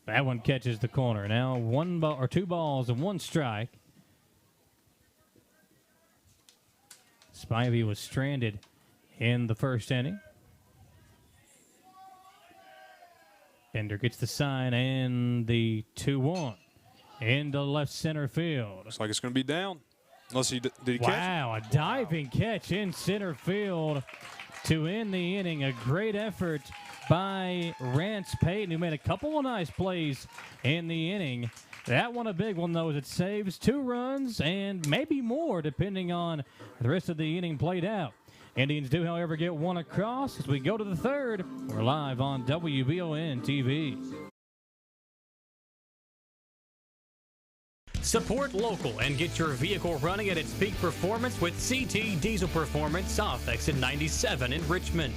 That one catches the corner. Now 2 balls and 1 strike. Spivey was stranded in the first inning. Bender gets the sign and the 2-1 into left center field. Looks like it's going to be down. Unless did he catch it? Wow, a diving catch in center field to end the inning. A great effort by Rance Payton, who made a couple of nice plays in the inning. That one a big one, though, as it saves 2 runs and maybe more, depending on the rest of the inning played out. Indians do, however, get 1 across as we go to the third. We're live on WBON TV. Support local and get your vehicle running at its peak performance with CT Diesel Performance off Exit 97 in Richmond.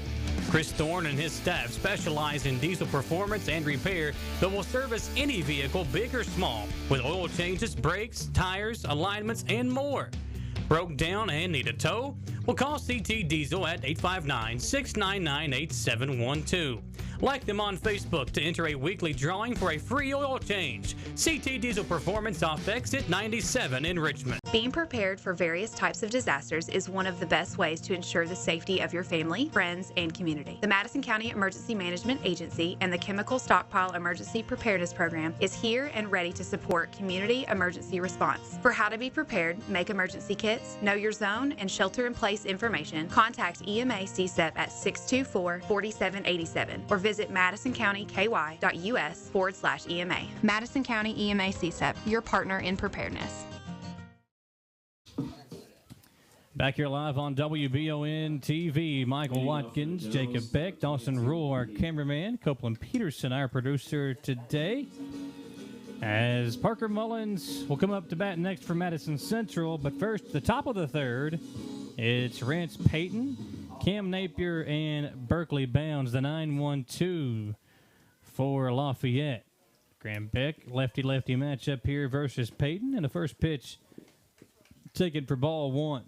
Chris Thorne and his staff specialize in diesel performance and repair that will service any vehicle, big or small, with oil changes, brakes, tires, alignments, and more. Broke down and need a tow? Well, call CT Diesel at 859-699-8712. Like them on Facebook to enter a weekly drawing for a free oil change. CT Diesel Performance off Exit 97 in Richmond. Being prepared for various types of disasters is one of the best ways to ensure the safety of your family, friends, and community. The Madison County Emergency Management Agency and the Chemical Stockpile Emergency Preparedness Program is here and ready to support community emergency response. For how to be prepared, make emergency kits, know your zone, and shelter-in-place information, contact EMA CSEP at 624-4787 or visit madisoncountyky.us/EMA. Madison County EMA CSEP, your partner in preparedness. Back here live on WBON TV, Michael Watkins, Jacob Beck, Dawson Rule, our cameraman, Copeland Peterson, our producer today. As Parker Mullins will come up to bat next for Madison Central, but first, the top of the third, it's Rance Payton, Cam Napier, and Berkeley Bounds, the 9-1-2 for Lafayette. Graham Beck, lefty-lefty matchup here versus Payton, and the first pitch taken for ball 1.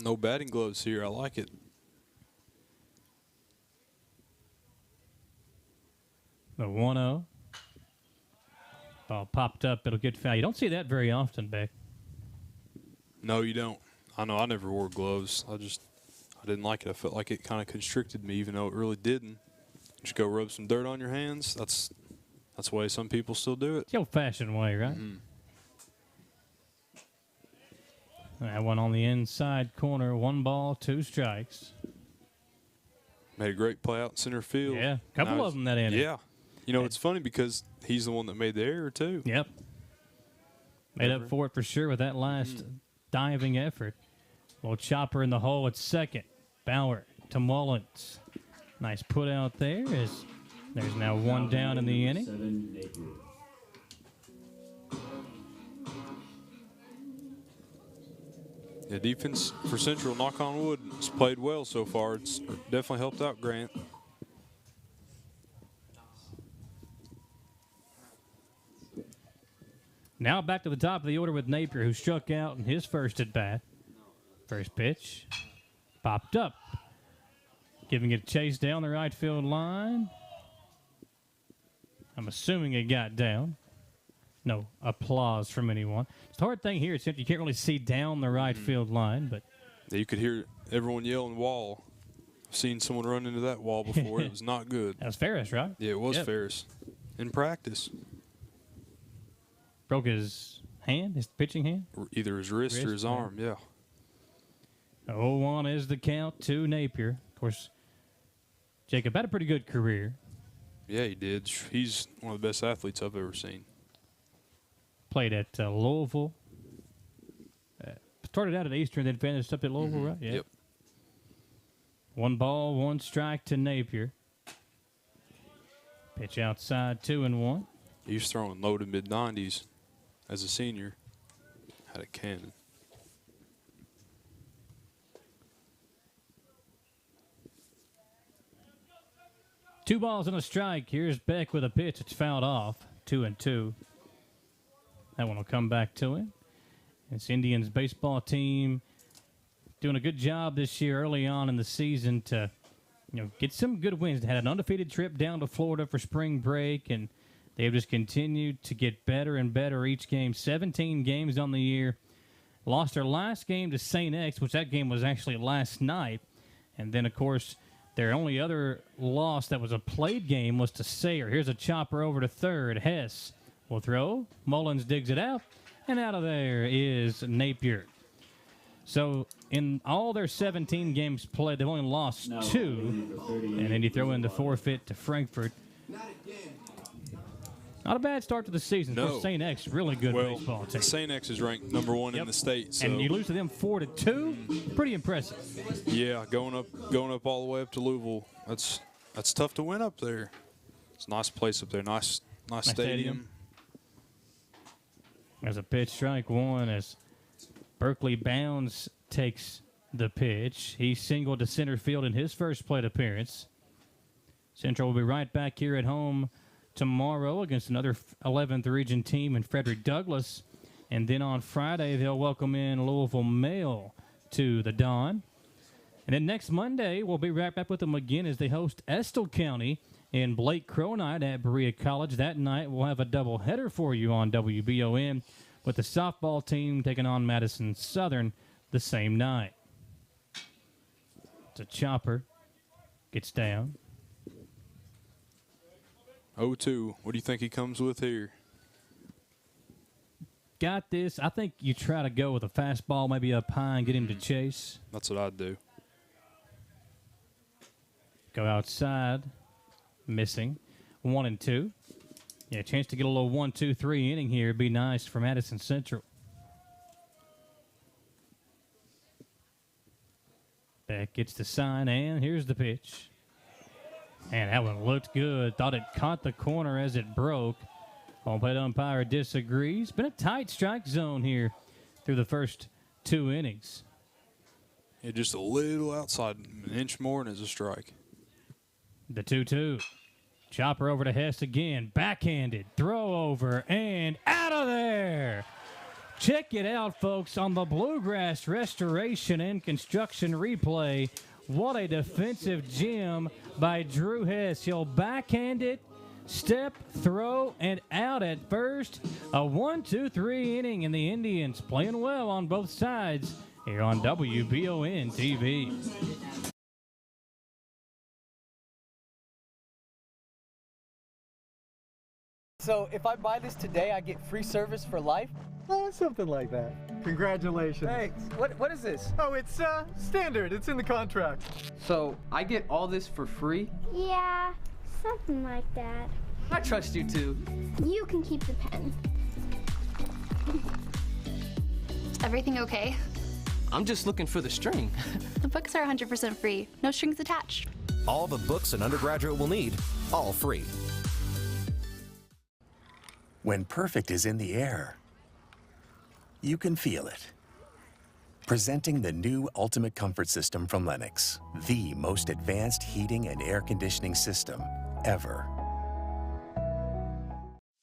No batting gloves here. I like it. The 1-0. Ball popped up. It'll get foul. You don't see that very often, Beck. No, you don't. I know I never wore gloves. I didn't like it. I felt like it kind of constricted me, even though it really didn't. Just go rub some dirt on your hands. That's the way some people still do it. The old-fashioned way, right? Mm-hmm. That one on the inside corner. 1 ball, 2 strikes. Made a great play out in center field. Yeah, a couple of them that inning. Yeah. You know, it's funny because he's the one that made the error, too. Yep. Made up for it for sure with that last diving effort. Little chopper in the hole at second. Bauer to Mullins. Nice put out there. There's now 1 down in the inning. Yeah, defense for Central, knock on wood, has played well so far. It's definitely helped out Grant. Now back to the top of the order with Napier, who struck out in his first at bat. First pitch, popped up, giving it a chase down the right field line. I'm assuming it got down. No applause from anyone. It's the hard thing here is you can't really see down the right field line, but yeah, you could hear everyone yelling wall. I've seen someone run into that wall before. It was not good. That was Ferris, right? Yeah, it was Ferris. In practice. Broke his hand, his pitching hand? Either his wrist or his arm, yeah. 0-1 is the count to Napier. Of course, Jacob had a pretty good career. Yeah, he did. He's one of the best athletes I've ever seen. Played at Louisville. Started out at Eastern, then finished up at Louisville, right? Yeah. Yep. 1 ball, 1 strike to Napier. Pitch outside, 2-1. He was throwing low to mid-90s as a senior. Had a cannon. Two balls and a strike. Here's Beck with a pitch. It's fouled off. 2-2. That one will come back to him. This Indians baseball team doing a good job this year early on in the season to get some good wins. They had an undefeated trip down to Florida for spring break, and they've just continued to get better and better each game. 17 games on the year. Lost their last game to St. X, which that game was actually last night. And then, of course, their only other loss that was a played game was to Sayre. Here's a chopper over to third. Hess will throw. Mullins digs it out. And out of there is Napier. So in all their 17 games played, they've only lost 2. And then you throw in the forfeit to Frankfurt. Not a bad start to the season. No. St. X, really good baseball team. St. X is ranked number 1 in the state. So. And you lose to them 4-2. Pretty impressive. Yeah, going up all the way up to Louisville. That's tough to win up there. It's a nice place up there. Nice stadium. There's a pitch, strike 1 as Berkeley Bounds takes the pitch. He singled to center field in his first plate appearance. Central will be right back here at home tomorrow against another 11th region team in Frederick Douglass. And then on Friday, they'll welcome in Louisville Male to the Dawn. And then next Monday, we'll be right back with them again as they host Estill County in Blake Crow night at Berea College. That night, we'll have a doubleheader for you on WBON with the softball team taking on Madison Southern the same night. It's a chopper. Gets down. 0-2. What do you think he comes with here? Got this. I think you try to go with a fastball, maybe up high, and get him to chase. That's what I'd do. Go outside. Missing. 1-2. Yeah, chance to get a little 1-2-3 inning here. It'd be nice for Madison Central. Beck gets the sign, and here's the pitch. And that one looked good. Thought it caught the corner as it broke. Home plate umpire disagrees. Been a tight strike zone here through the first 2 innings. Yeah, just a little outside. An inch more and it's a strike. The 2-2. Chopper over to Hess again. Backhanded. Throw over and out of there. Check it out, folks, on the Bluegrass Restoration and Construction replay. What a defensive gem by Drew Hess. He'll backhand it, step, throw, and out at first. A 1-2-3 inning, and the Indians playing well on both sides here on WBON TV. So if I buy this today, I get free service for life? Something like that. Congratulations. Thanks. What is this? Oh, it's standard. It's in the contract. So I get all this for free? Yeah, something like that. I trust you too. You can keep the pen. Everything okay? I'm just looking for the string. The books are 100% free. No strings attached. All the books an undergraduate will need, all free. When perfect is in the air, you can feel it. Presenting the new Ultimate Comfort System from Lennox, the most advanced heating and air conditioning system ever.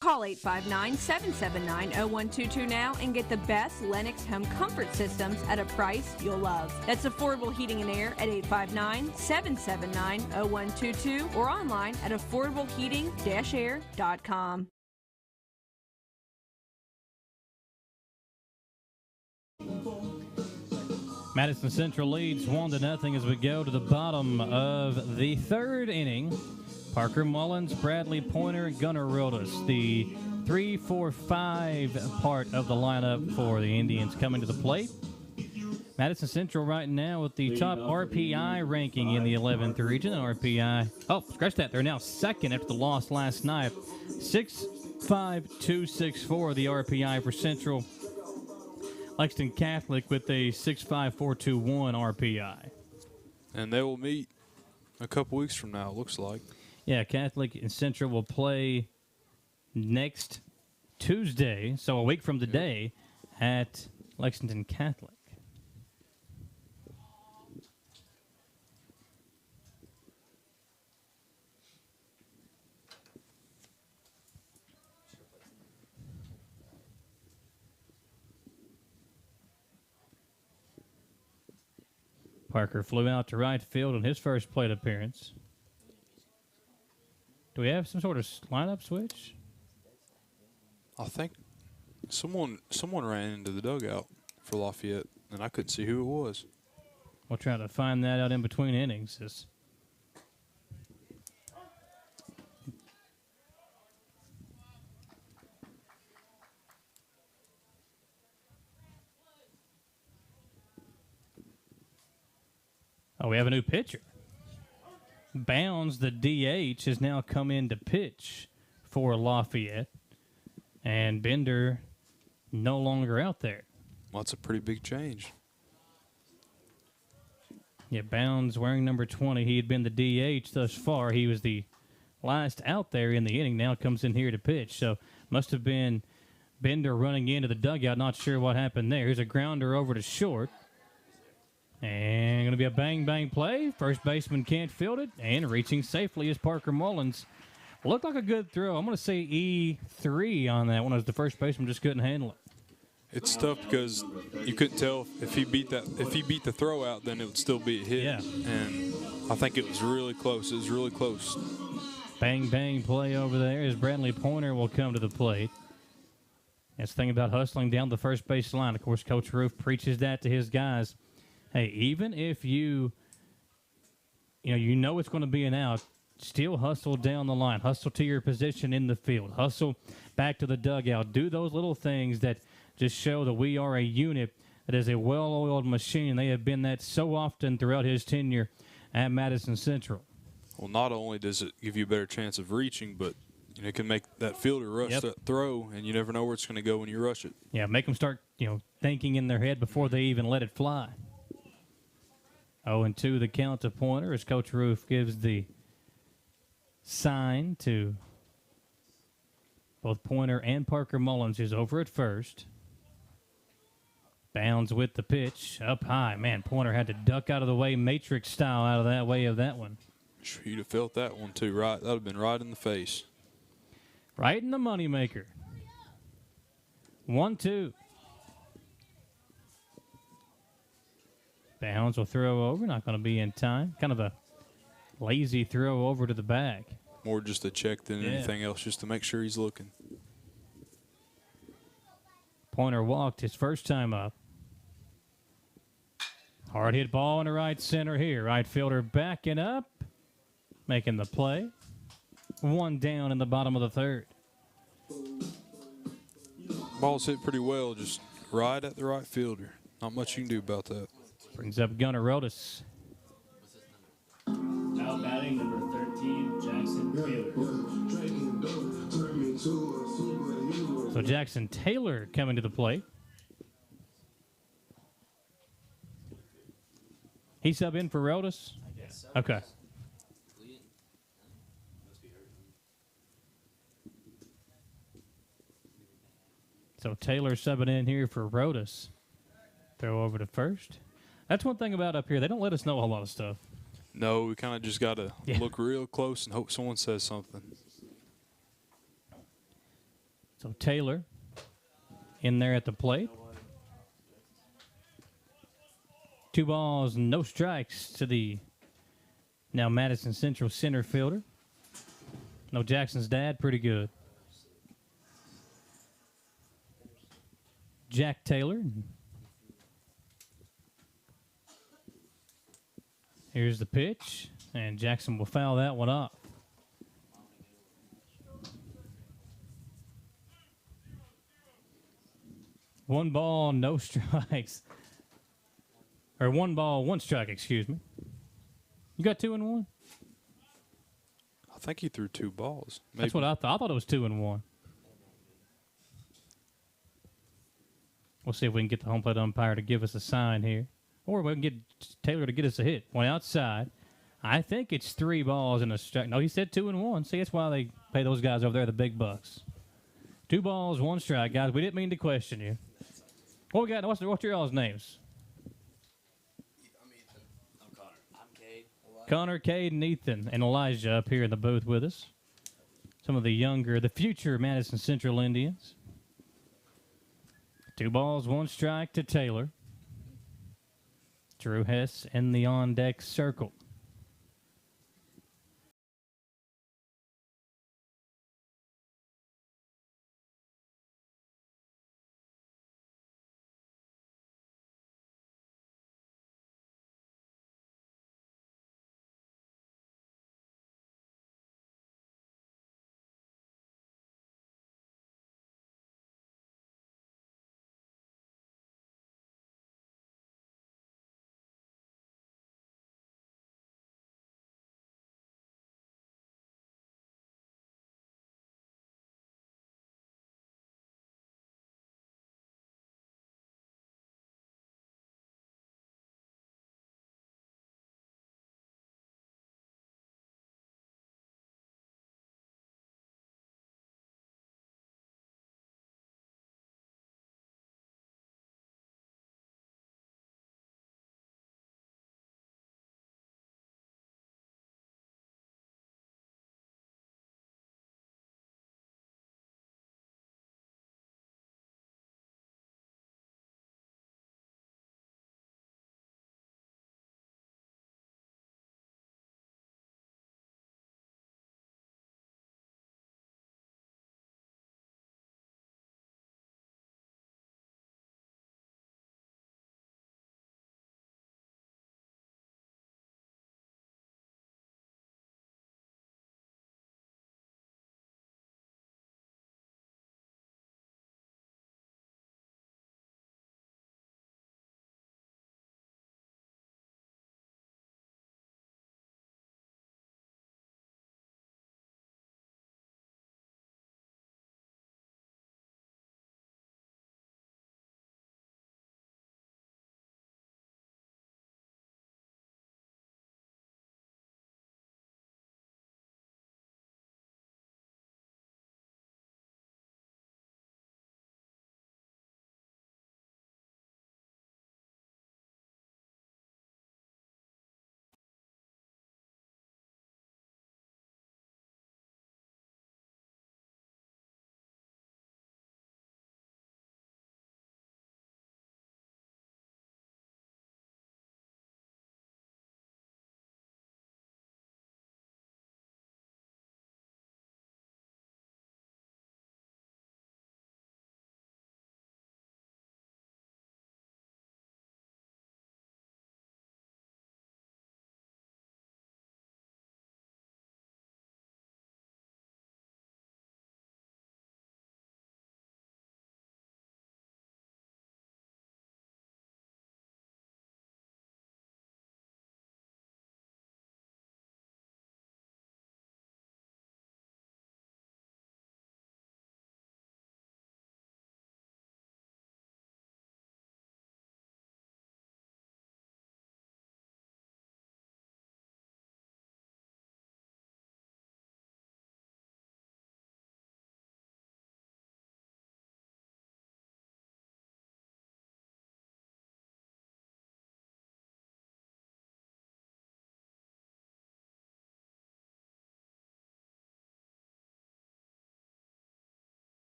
Call 859-779-0122 now and get the best Lennox home comfort systems at a price you'll love. That's affordable heating and air at 859-779-0122 or online at affordableheating-air.com. Madison Central leads 1-0 as we go to the bottom of the third inning. Parker Mullins, Bradley Pointer, Gunnar Rodas, the 3-4-5 part of the lineup for the Indians coming to the plate. Madison Central right now with the top RPI ranking in the 11th region. RPI, scratch that. They're now second after the loss last night. 6.5264 the RPI for Central. Lexington Catholic with a 6.5421 RPI. And they will meet a couple weeks from now, it looks like. Yeah, Catholic and Central will play next Tuesday, so a week from today, at Lexington Catholic. Parker flew out to right field on his first plate appearance. Do we have some sort of lineup switch? I think someone ran into the dugout for Lafayette, and I couldn't see who it was. We'll try to find that out in between innings. We have a new pitcher. Bounds, the DH, has now come in to pitch for Lafayette. And Bender no longer out there. Well, that's a pretty big change. Yeah, Bounds wearing number 20. He had been the DH thus far. He was the last out there in the inning. Now comes in here to pitch. So must have been Bender running into the dugout. Not sure what happened there. Here's a grounder over to short. And going to be a bang-bang play. First baseman can't field it. And reaching safely is Parker Mullins. Looked like a good throw. I'm going to say E3 on that one as the first baseman just couldn't handle it. It's tough because you couldn't tell if he beat the throw out, then it would still be a hit. Yeah. And I think it was really close. It was really close. Bang-bang play over there as Bradley Pointer will come to the plate. That's the thing about hustling down the first base line. Of course, Coach Roof preaches that to his guys. Hey, even if you know it's going to be an out, still hustle down the line. Hustle to your position in the field. Hustle back to the dugout. Do those little things that just show that we are a unit that is a well-oiled machine. They have been that so often throughout his tenure at Madison Central. Well, not only does it give you a better chance of reaching, but it can make that fielder rush that throw, and you never know where it's going to go when you rush it. Yeah, make them start thinking in their head before they even let it fly. 0-2 the count to Pointer as Coach Roof gives the sign to both Pointer and Parker Mullins, who's over at first. Bounds with the pitch up high. Man, Pointer had to duck out of the way, Matrix style out of that way of that one. You'd have felt that one too, right? That would have been right in the face. Right in the moneymaker. 1-2. Bounds will throw over, not going to be in time. Kind of a lazy throw over to the bag. More just a check than anything else, just to make sure he's looking. Pointer walked his first time up. Hard hit ball in the right center here. Right fielder backing up, making the play. One down in the bottom of the third. Ball's hit pretty well, just right at the right fielder. Not much you can do about that. Brings up Gunnar Rodas. Now batting number 13, Jackson Taylor. So Jackson Taylor coming to the plate. He sub in for Rodas? Okay. So Taylor subbing in here for Rodas. Throw over to first. That's one thing about up here. They don't let us know a lot of stuff. No, we kind of just got to look real close and hope someone says something. So Taylor in there at the plate. 2 balls, no strikes to the now Madison Central center fielder. No, Jackson's dad, pretty good. Jack Taylor. Here's the pitch, and Jackson will foul that one up. One ball, no strikes. Or 1 ball, 1 strike, excuse me. You got 2 and 1? I think he threw 2 balls. Maybe. That's what I thought. I thought it was 2 and 1. We'll see if we can get the home plate umpire to give us a sign here. Or we can get Taylor to get us a hit. One outside. I think it's 3 balls and a strike. No, he said 2 and 1. See, that's why they pay those guys over there the big bucks. 2 balls, 1 strike, guys. We didn't mean to question you. What we got? What's your y'all's names? I'm Ethan. I'm Connor. I'm Cade. Connor, Cade, and Ethan, and Elijah up here in the booth with us. Some of the future Madison Central Indians. 2 balls, 1 strike to Taylor. Drew Hess in the on-deck circle.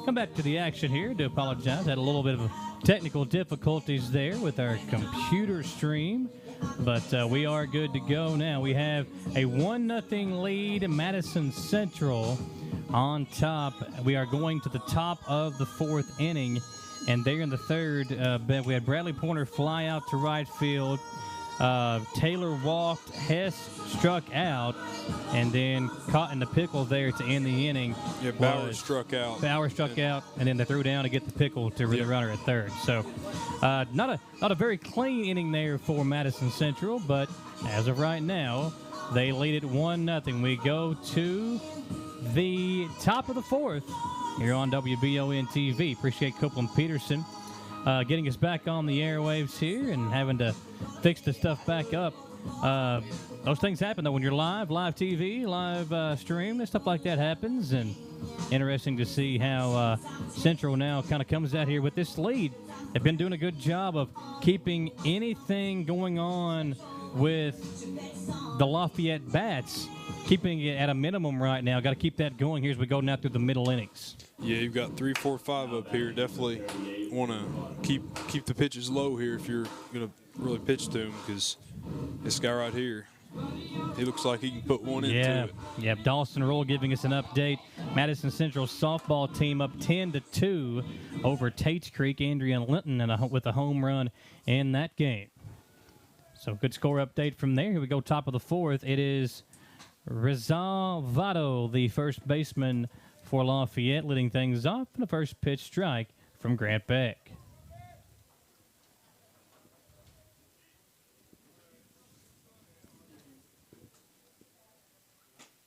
Come back to the action here. Do apologize. Had a little bit of technical difficulties there with our computer stream. But we are good to go now. We have a 1-0 lead. Madison Central on top. We are going to the top of the 4th inning. And there in the 3rd, we had Bradley Pointer fly out to right field. Taylor walked. Hess struck out. And then caught in the pickle there to end the inning. Yeah, Bauer struck out. Bauer struck out, and then they threw down to get the pickle to the runner at 3rd. So not a very clean inning there for Madison Central, but as of right now, they lead it 1-0. We go to the top of the 4th here on WBON TV. Appreciate Copeland Peterson getting us back on the airwaves here and having to fix the stuff back up. Those things happen, though, when you're live TV, live stream, and stuff like that happens. And interesting to see how Central now kind of comes out here with this lead. They've been doing a good job of keeping anything going on with the Lafayette Bats, keeping it at a minimum right now. Got to keep that going here as we go now through the middle innings. Yeah, you've got 3, 4, 5 up here. Definitely want to keep the pitches low here if you're going to really pitch to him, because this guy right here, he looks like he can put one into it. Yeah, Dawson Roll giving us an update. Madison Central softball team up 10-2 over Tates Creek. Andrea Linton with a home run in that game. So good score update from there. Here we go, top of the 4th. It is Rizal Votto, the first baseman for Lafayette, leading things off in the first pitch strike from Grant Beck.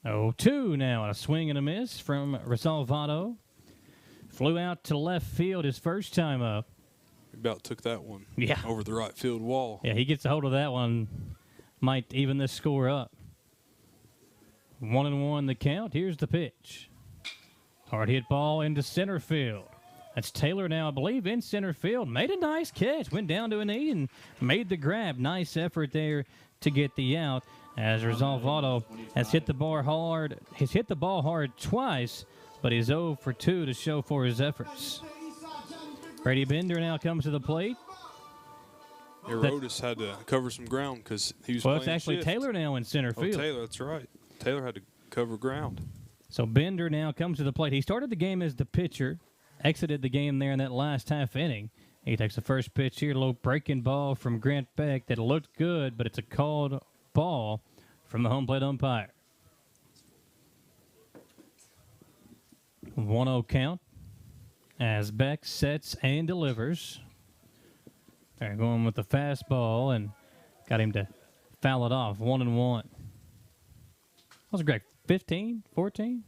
Oh, 2 now, and a swing and a miss from Rizal Votto. Flew out to left field his first time up. He about took that one over the right field wall. Yeah, he gets a hold of that one. Might even this score up. 1-1 the count. Here's the pitch. Hard hit ball into center field. That's Taylor now, I believe, in center field. Made a nice catch. Went down to a knee and made the grab. Nice effort there to get the out. As Rizal Votto has hit the ball hard. He's hit the ball hard twice, but he's 0 for 2 to show for his efforts. Brady Bender now comes to the plate. Otis had to cover some ground because he was playing it's actually shift. Taylor now in center field. Taylor, that's right. Taylor had to cover ground. So Bender now comes to the plate. He started the game as the pitcher, exited the game there in that last half inning. He takes the first pitch here, low breaking ball from Grant Beck that looked good, but it's a called ball from the home plate umpire. 1-0 count as Beck sets and delivers. They're going with the fastball and got him to foul it off. 1-1. That was great. 15, 14?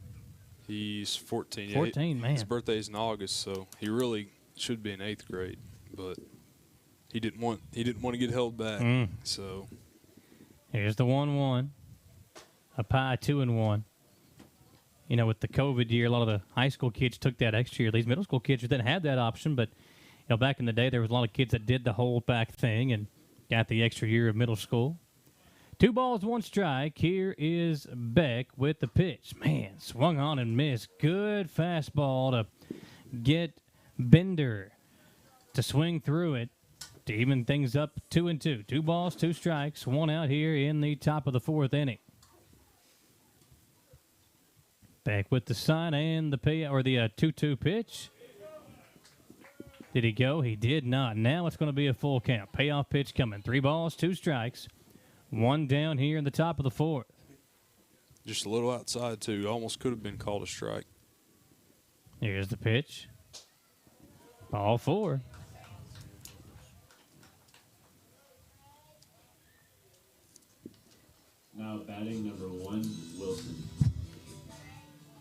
He's 14. 14, man. His birthday's in August, so he really should be in 8th grade, but he didn't want to get held back. So here's the 1-1. A pie 2-1. You know, with the COVID year, a lot of the high school kids took that extra year. These middle school kids didn't have that option, but you know, back in the day, there was a lot of kids that did the hold back thing and got the extra year of middle school. 2 balls, 1 strike. Here is Beck with the pitch. Man, swung on and missed. Good fastball to get Bender to swing through it to even things up 2-2. 2 balls, 2 strikes, 1 out here in the top of the 4th inning. Beck with the sign and the 2-2 pitch. Did he go? He did not. Now it's going to be a full count. Payoff pitch coming. 3 balls, 2 strikes. 1 down here in the top of the 4th. Just a little outside, too. Almost could have been called a strike. Here's the pitch. Ball 4. Now batting number 1, Wilson.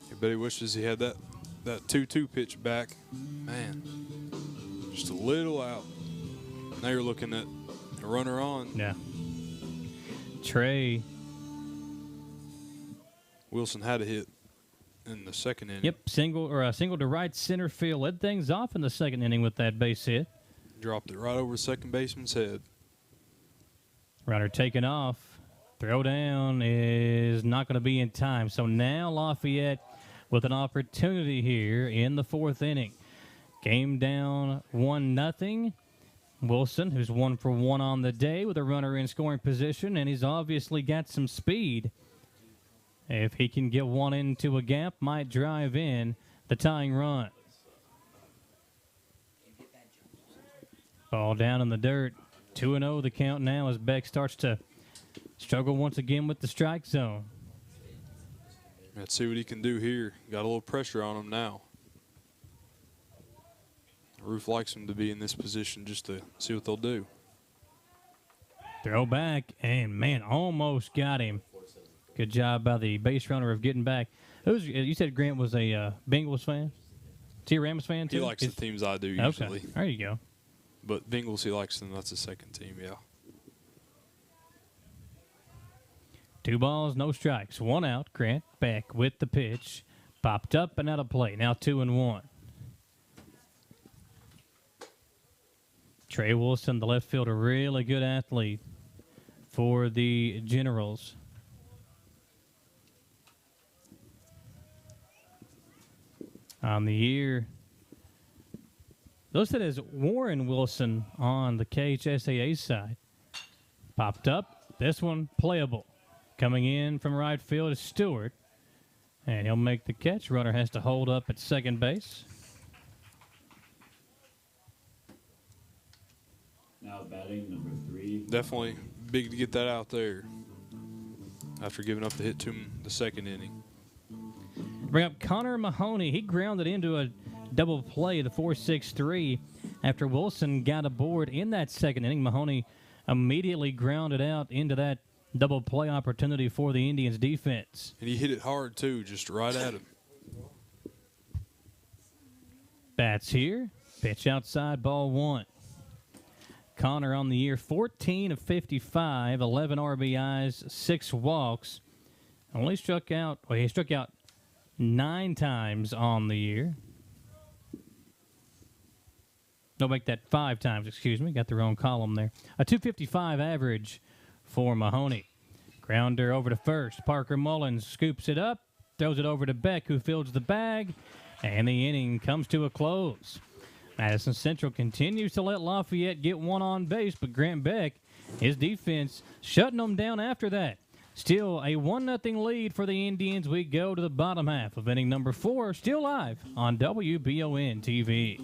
Everybody wishes he had that 2-2 pitch back. Man, just a little out. Now you're looking at a runner on. Yeah. Trey Wilson had a hit in the 2nd inning. Yep, single to right center field. Led things off in the 2nd inning with that base hit. Dropped it right over the second baseman's head. Runner taken off. Throw down is not going to be in time. So now Lafayette with an opportunity here in the fourth inning. Game down 1-0. Wilson, who's 1 for 1 on the day with a runner in scoring position, and he's obviously got some speed. If he can get one into a gap, might drive in the tying run. Ball down in the dirt. 2-0 the count now as Beck starts to struggle once again with the strike zone. Let's see what he can do here. Got a little pressure on him now. Roof likes him to be in this position just to see what they'll do. Throw back, and man, almost got him. Good job by the base runner of getting back. You said Grant was a Bengals fan? Is he a Rams fan too? He likes the teams I do usually. Okay, there you go. But Bengals, he likes them. That's his second team, yeah. 2 balls, no strikes. 1 out. Grant back with the pitch. Popped up and out of play. Now 2-1. Trey Wilson, the left fielder, really good athlete for the Generals. On the year, listed as Warren Wilson on the KHSAA side. Popped up. This one playable. Coming in from right field is Stewart. And he'll make the catch. Runner has to hold up at second base. Now batting number 3. Definitely big to get that out there after giving up the hit to him the second inning. Bring up Connor Mahoney. He grounded into a double play, the 4-6-3, after Wilson got aboard in that second inning. Mahoney immediately grounded out into that double play opportunity for the Indians defense. And he hit it hard, too, just right at him. Bats here. Pitch outside, ball 1. Connor on the year, 14 of 55, 11 RBIs, 6 walks. He struck out 9 times on the year. No, make that 5 times, excuse me. Got the wrong column there. A 255 average for Mahoney. Grounder over to first. Parker Mullins scoops it up, throws it over to Beck, who fields the bag, and the inning comes to a close. Madison Central continues to let Lafayette get one on base, but Grant Beck, his defense, shutting them down after that. Still a 1-0 lead for the Indians. We go to the bottom half of inning number 4, still live on WBON TV.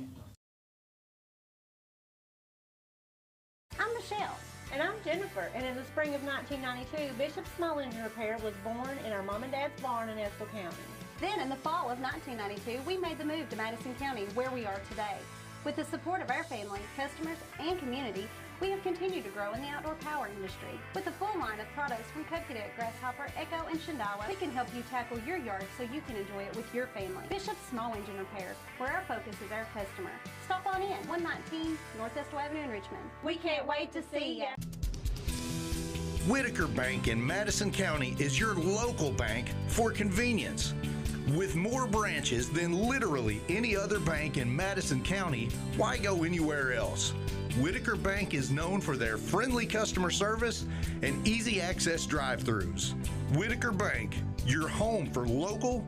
I'm Michelle. And I'm Jennifer, and in the spring of 1992, Bishop Small Engine Repair was born in our mom and dad's barn in Estill County. Then in the fall of 1992, we made the move to Madison County, where we are today. With the support of our family, customers, and community, we have continued to grow in the outdoor power industry. With a full line of products from Coconut, Grasshopper, Echo, and Shindawa, we can help you tackle your yard so you can enjoy it with your family. Bishop Small Engine Repair, where our focus is our customer. Stop on in, 119 North Estill Avenue in Richmond. We can't wait to see ya. Whitaker Bank in Madison County is your local bank for convenience. With more branches than literally any other bank in Madison County, why go anywhere else? Whitaker Bank is known for their friendly customer service and easy access drive-thrus. Whitaker Bank, your home for local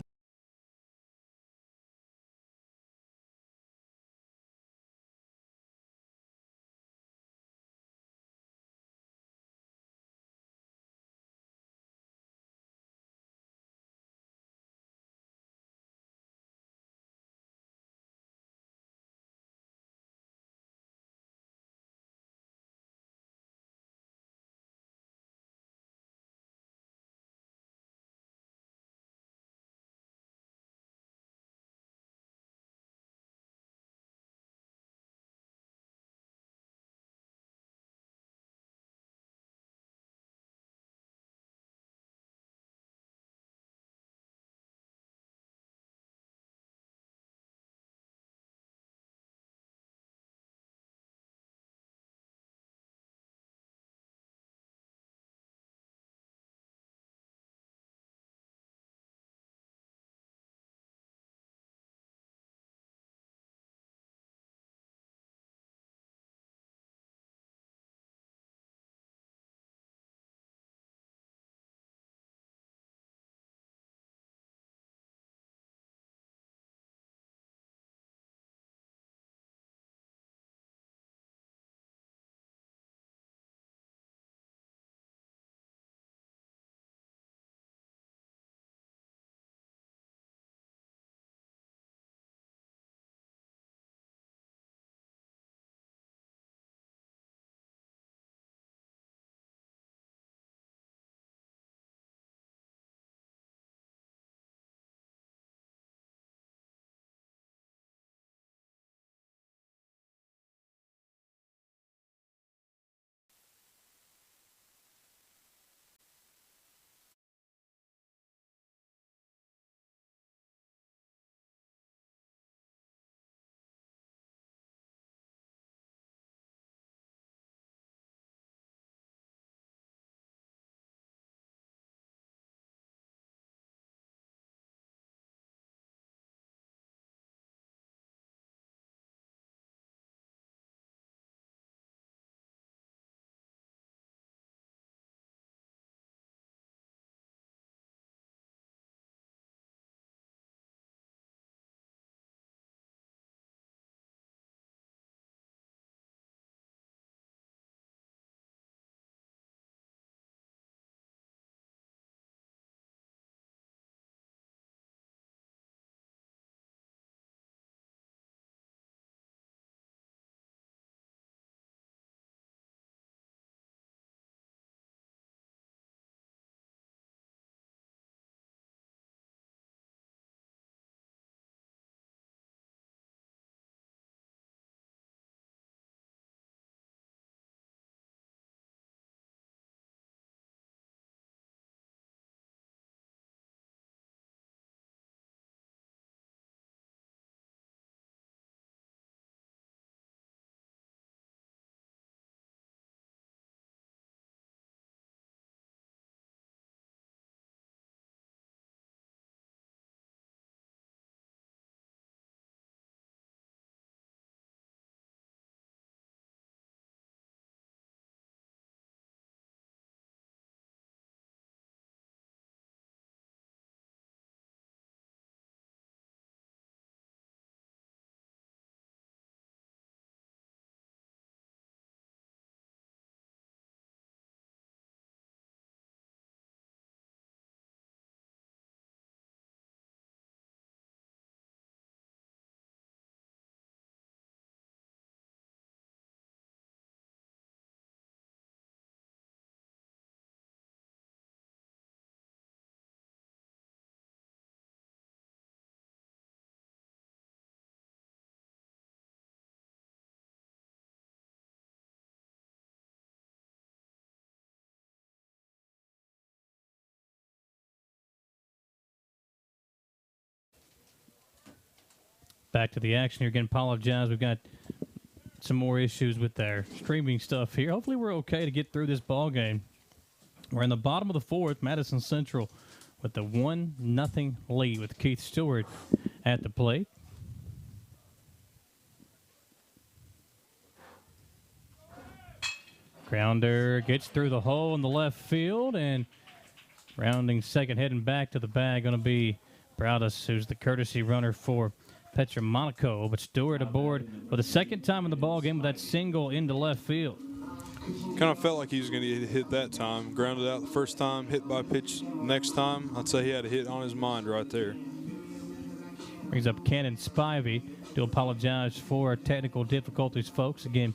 Back to the action here. Again, apologize. We've got some more issues with our streaming stuff here. Hopefully we're okay to get through this ball game. We're in the bottom of the fourth. Madison Central with the 1-0 lead with Keith Stewart at the plate. Grounder gets through the hole in the left field, and rounding second, heading back to the bag, going to be Browdus, who's the courtesy runner for Petra Monaco. But Stewart aboard for the second time in the ball game with that single into left field. Kind of felt like he was going to get hit that time. Grounded out the first time, hit by pitch next time. I'd say he had a hit on his mind right there. Brings up Cannon Spivey. Do apologize for technical difficulties, folks. Again,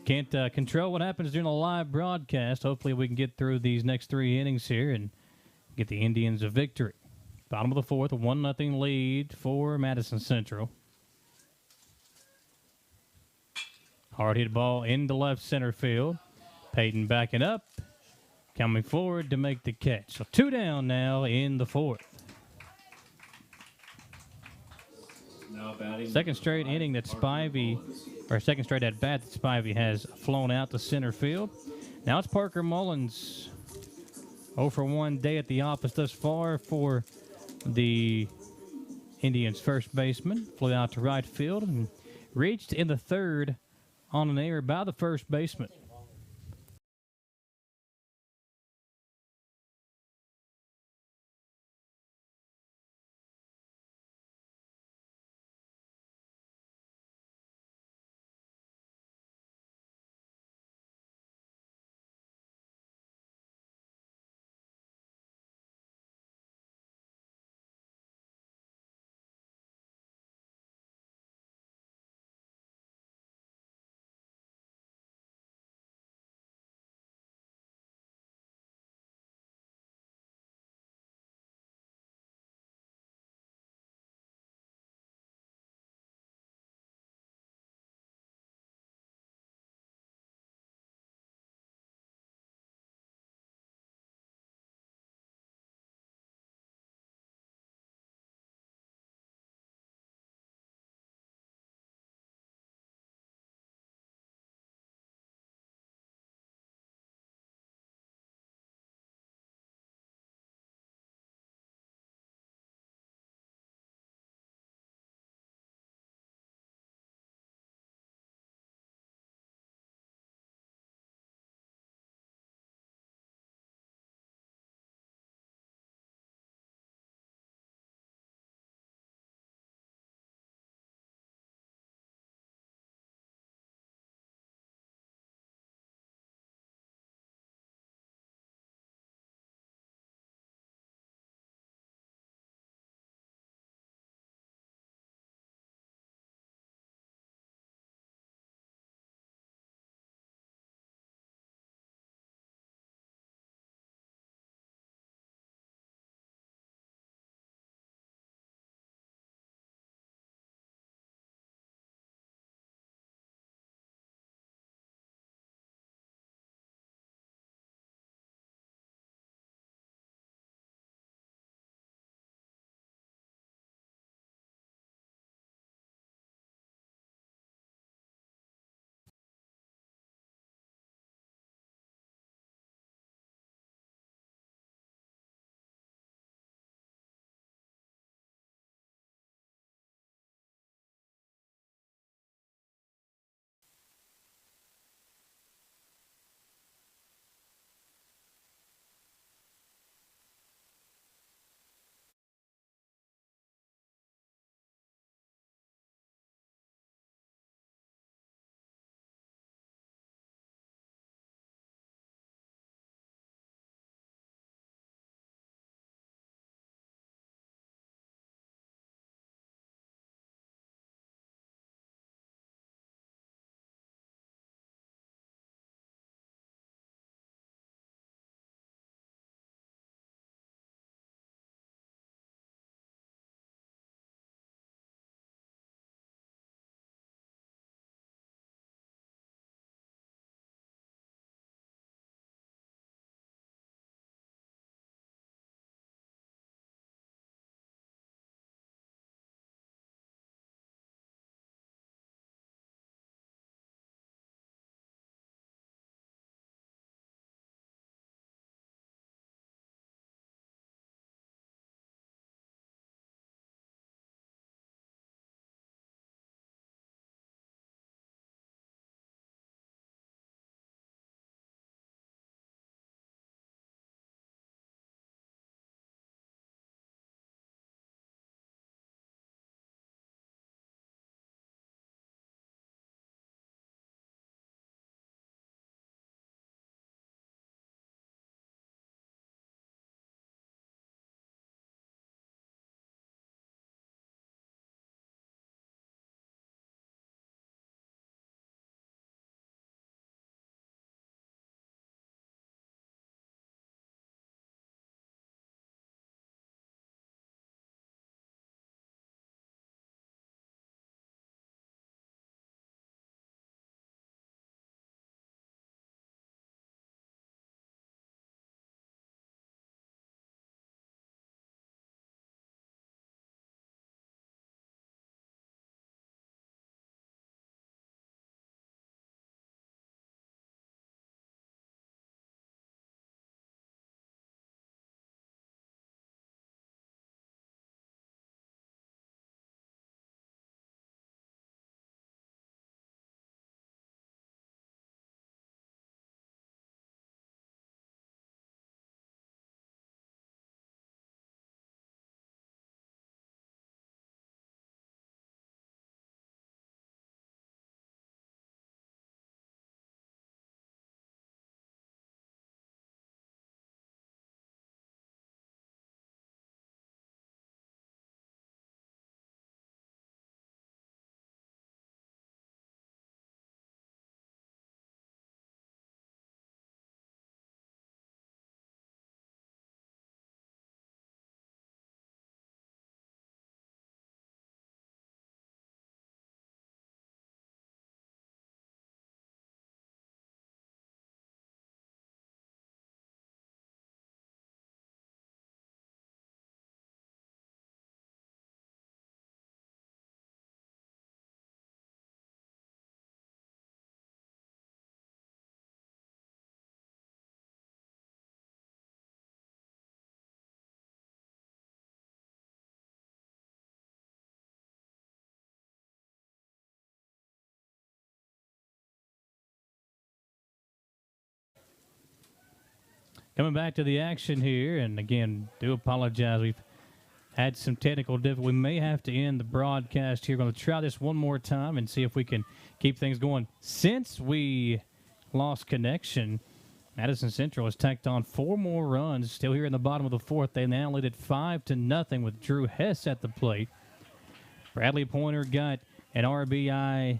can't control what happens during a live broadcast. Hopefully we can get through these next 3 innings here and get the Indians a victory. Bottom of the fourth, a 1-0 lead for Madison Central. Hard hit ball into left center field. Payton backing up, coming forward to make the catch. So 2 down now in the fourth. Second straight inning that Spivey, or second straight at bat that Spivey has flown out to center field. Now it's Parker Mullins. 0 for 1 day at the office thus far for the Indians' first baseman. Flew out to right field and reached in the third on an error by the first baseman. Coming back to the action here, and again, do apologize. We've had some technical difficulty. We may have to end the broadcast here. We're going to try this one more time and see if we can keep things going. Since we lost connection, Madison Central has tacked on 4 more runs. Still here in the bottom of the 4th. They now lead it 5-0 with Drew Hess at the plate. Bradley Pointer got an RBI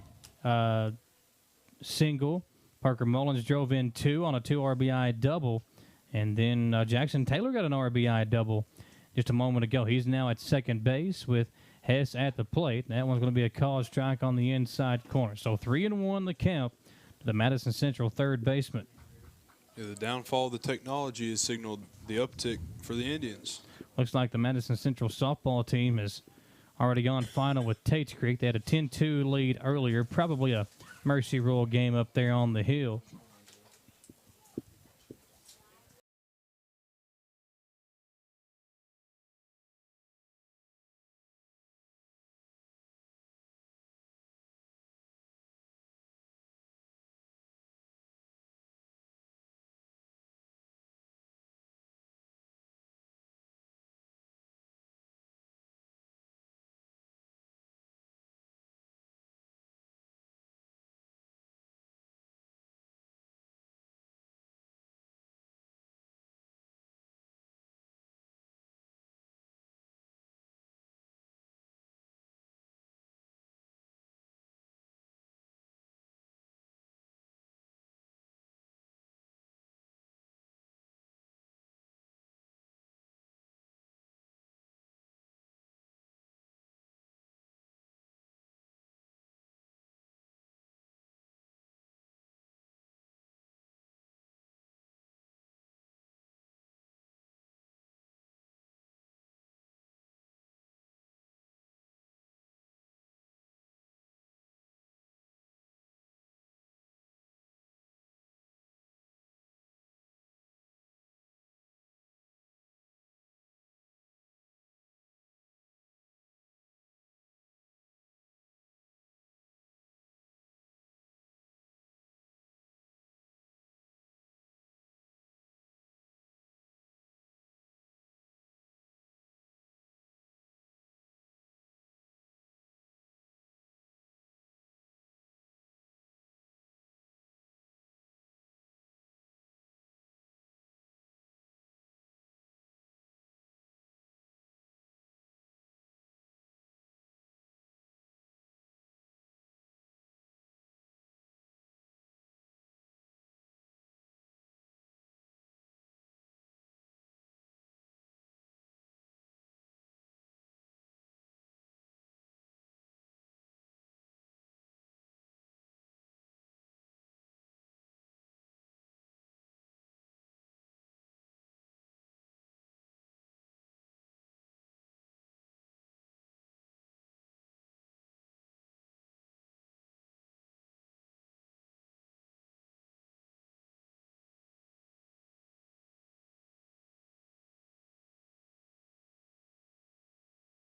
single. Parker Mullins drove in 2 on a 2 RBI double. And then Jackson Taylor got an RBI double just a moment ago. He's now at second base with Hess at the plate. That one's going to be a called strike on the inside corner. So 3-1 the count to the Madison Central third baseman. Yeah, the downfall of the technology has signaled the uptick for the Indians. Looks like the Madison Central softball team has already gone final with Tates Creek. They had a 10-2 lead earlier, probably a mercy rule game up there on the hill.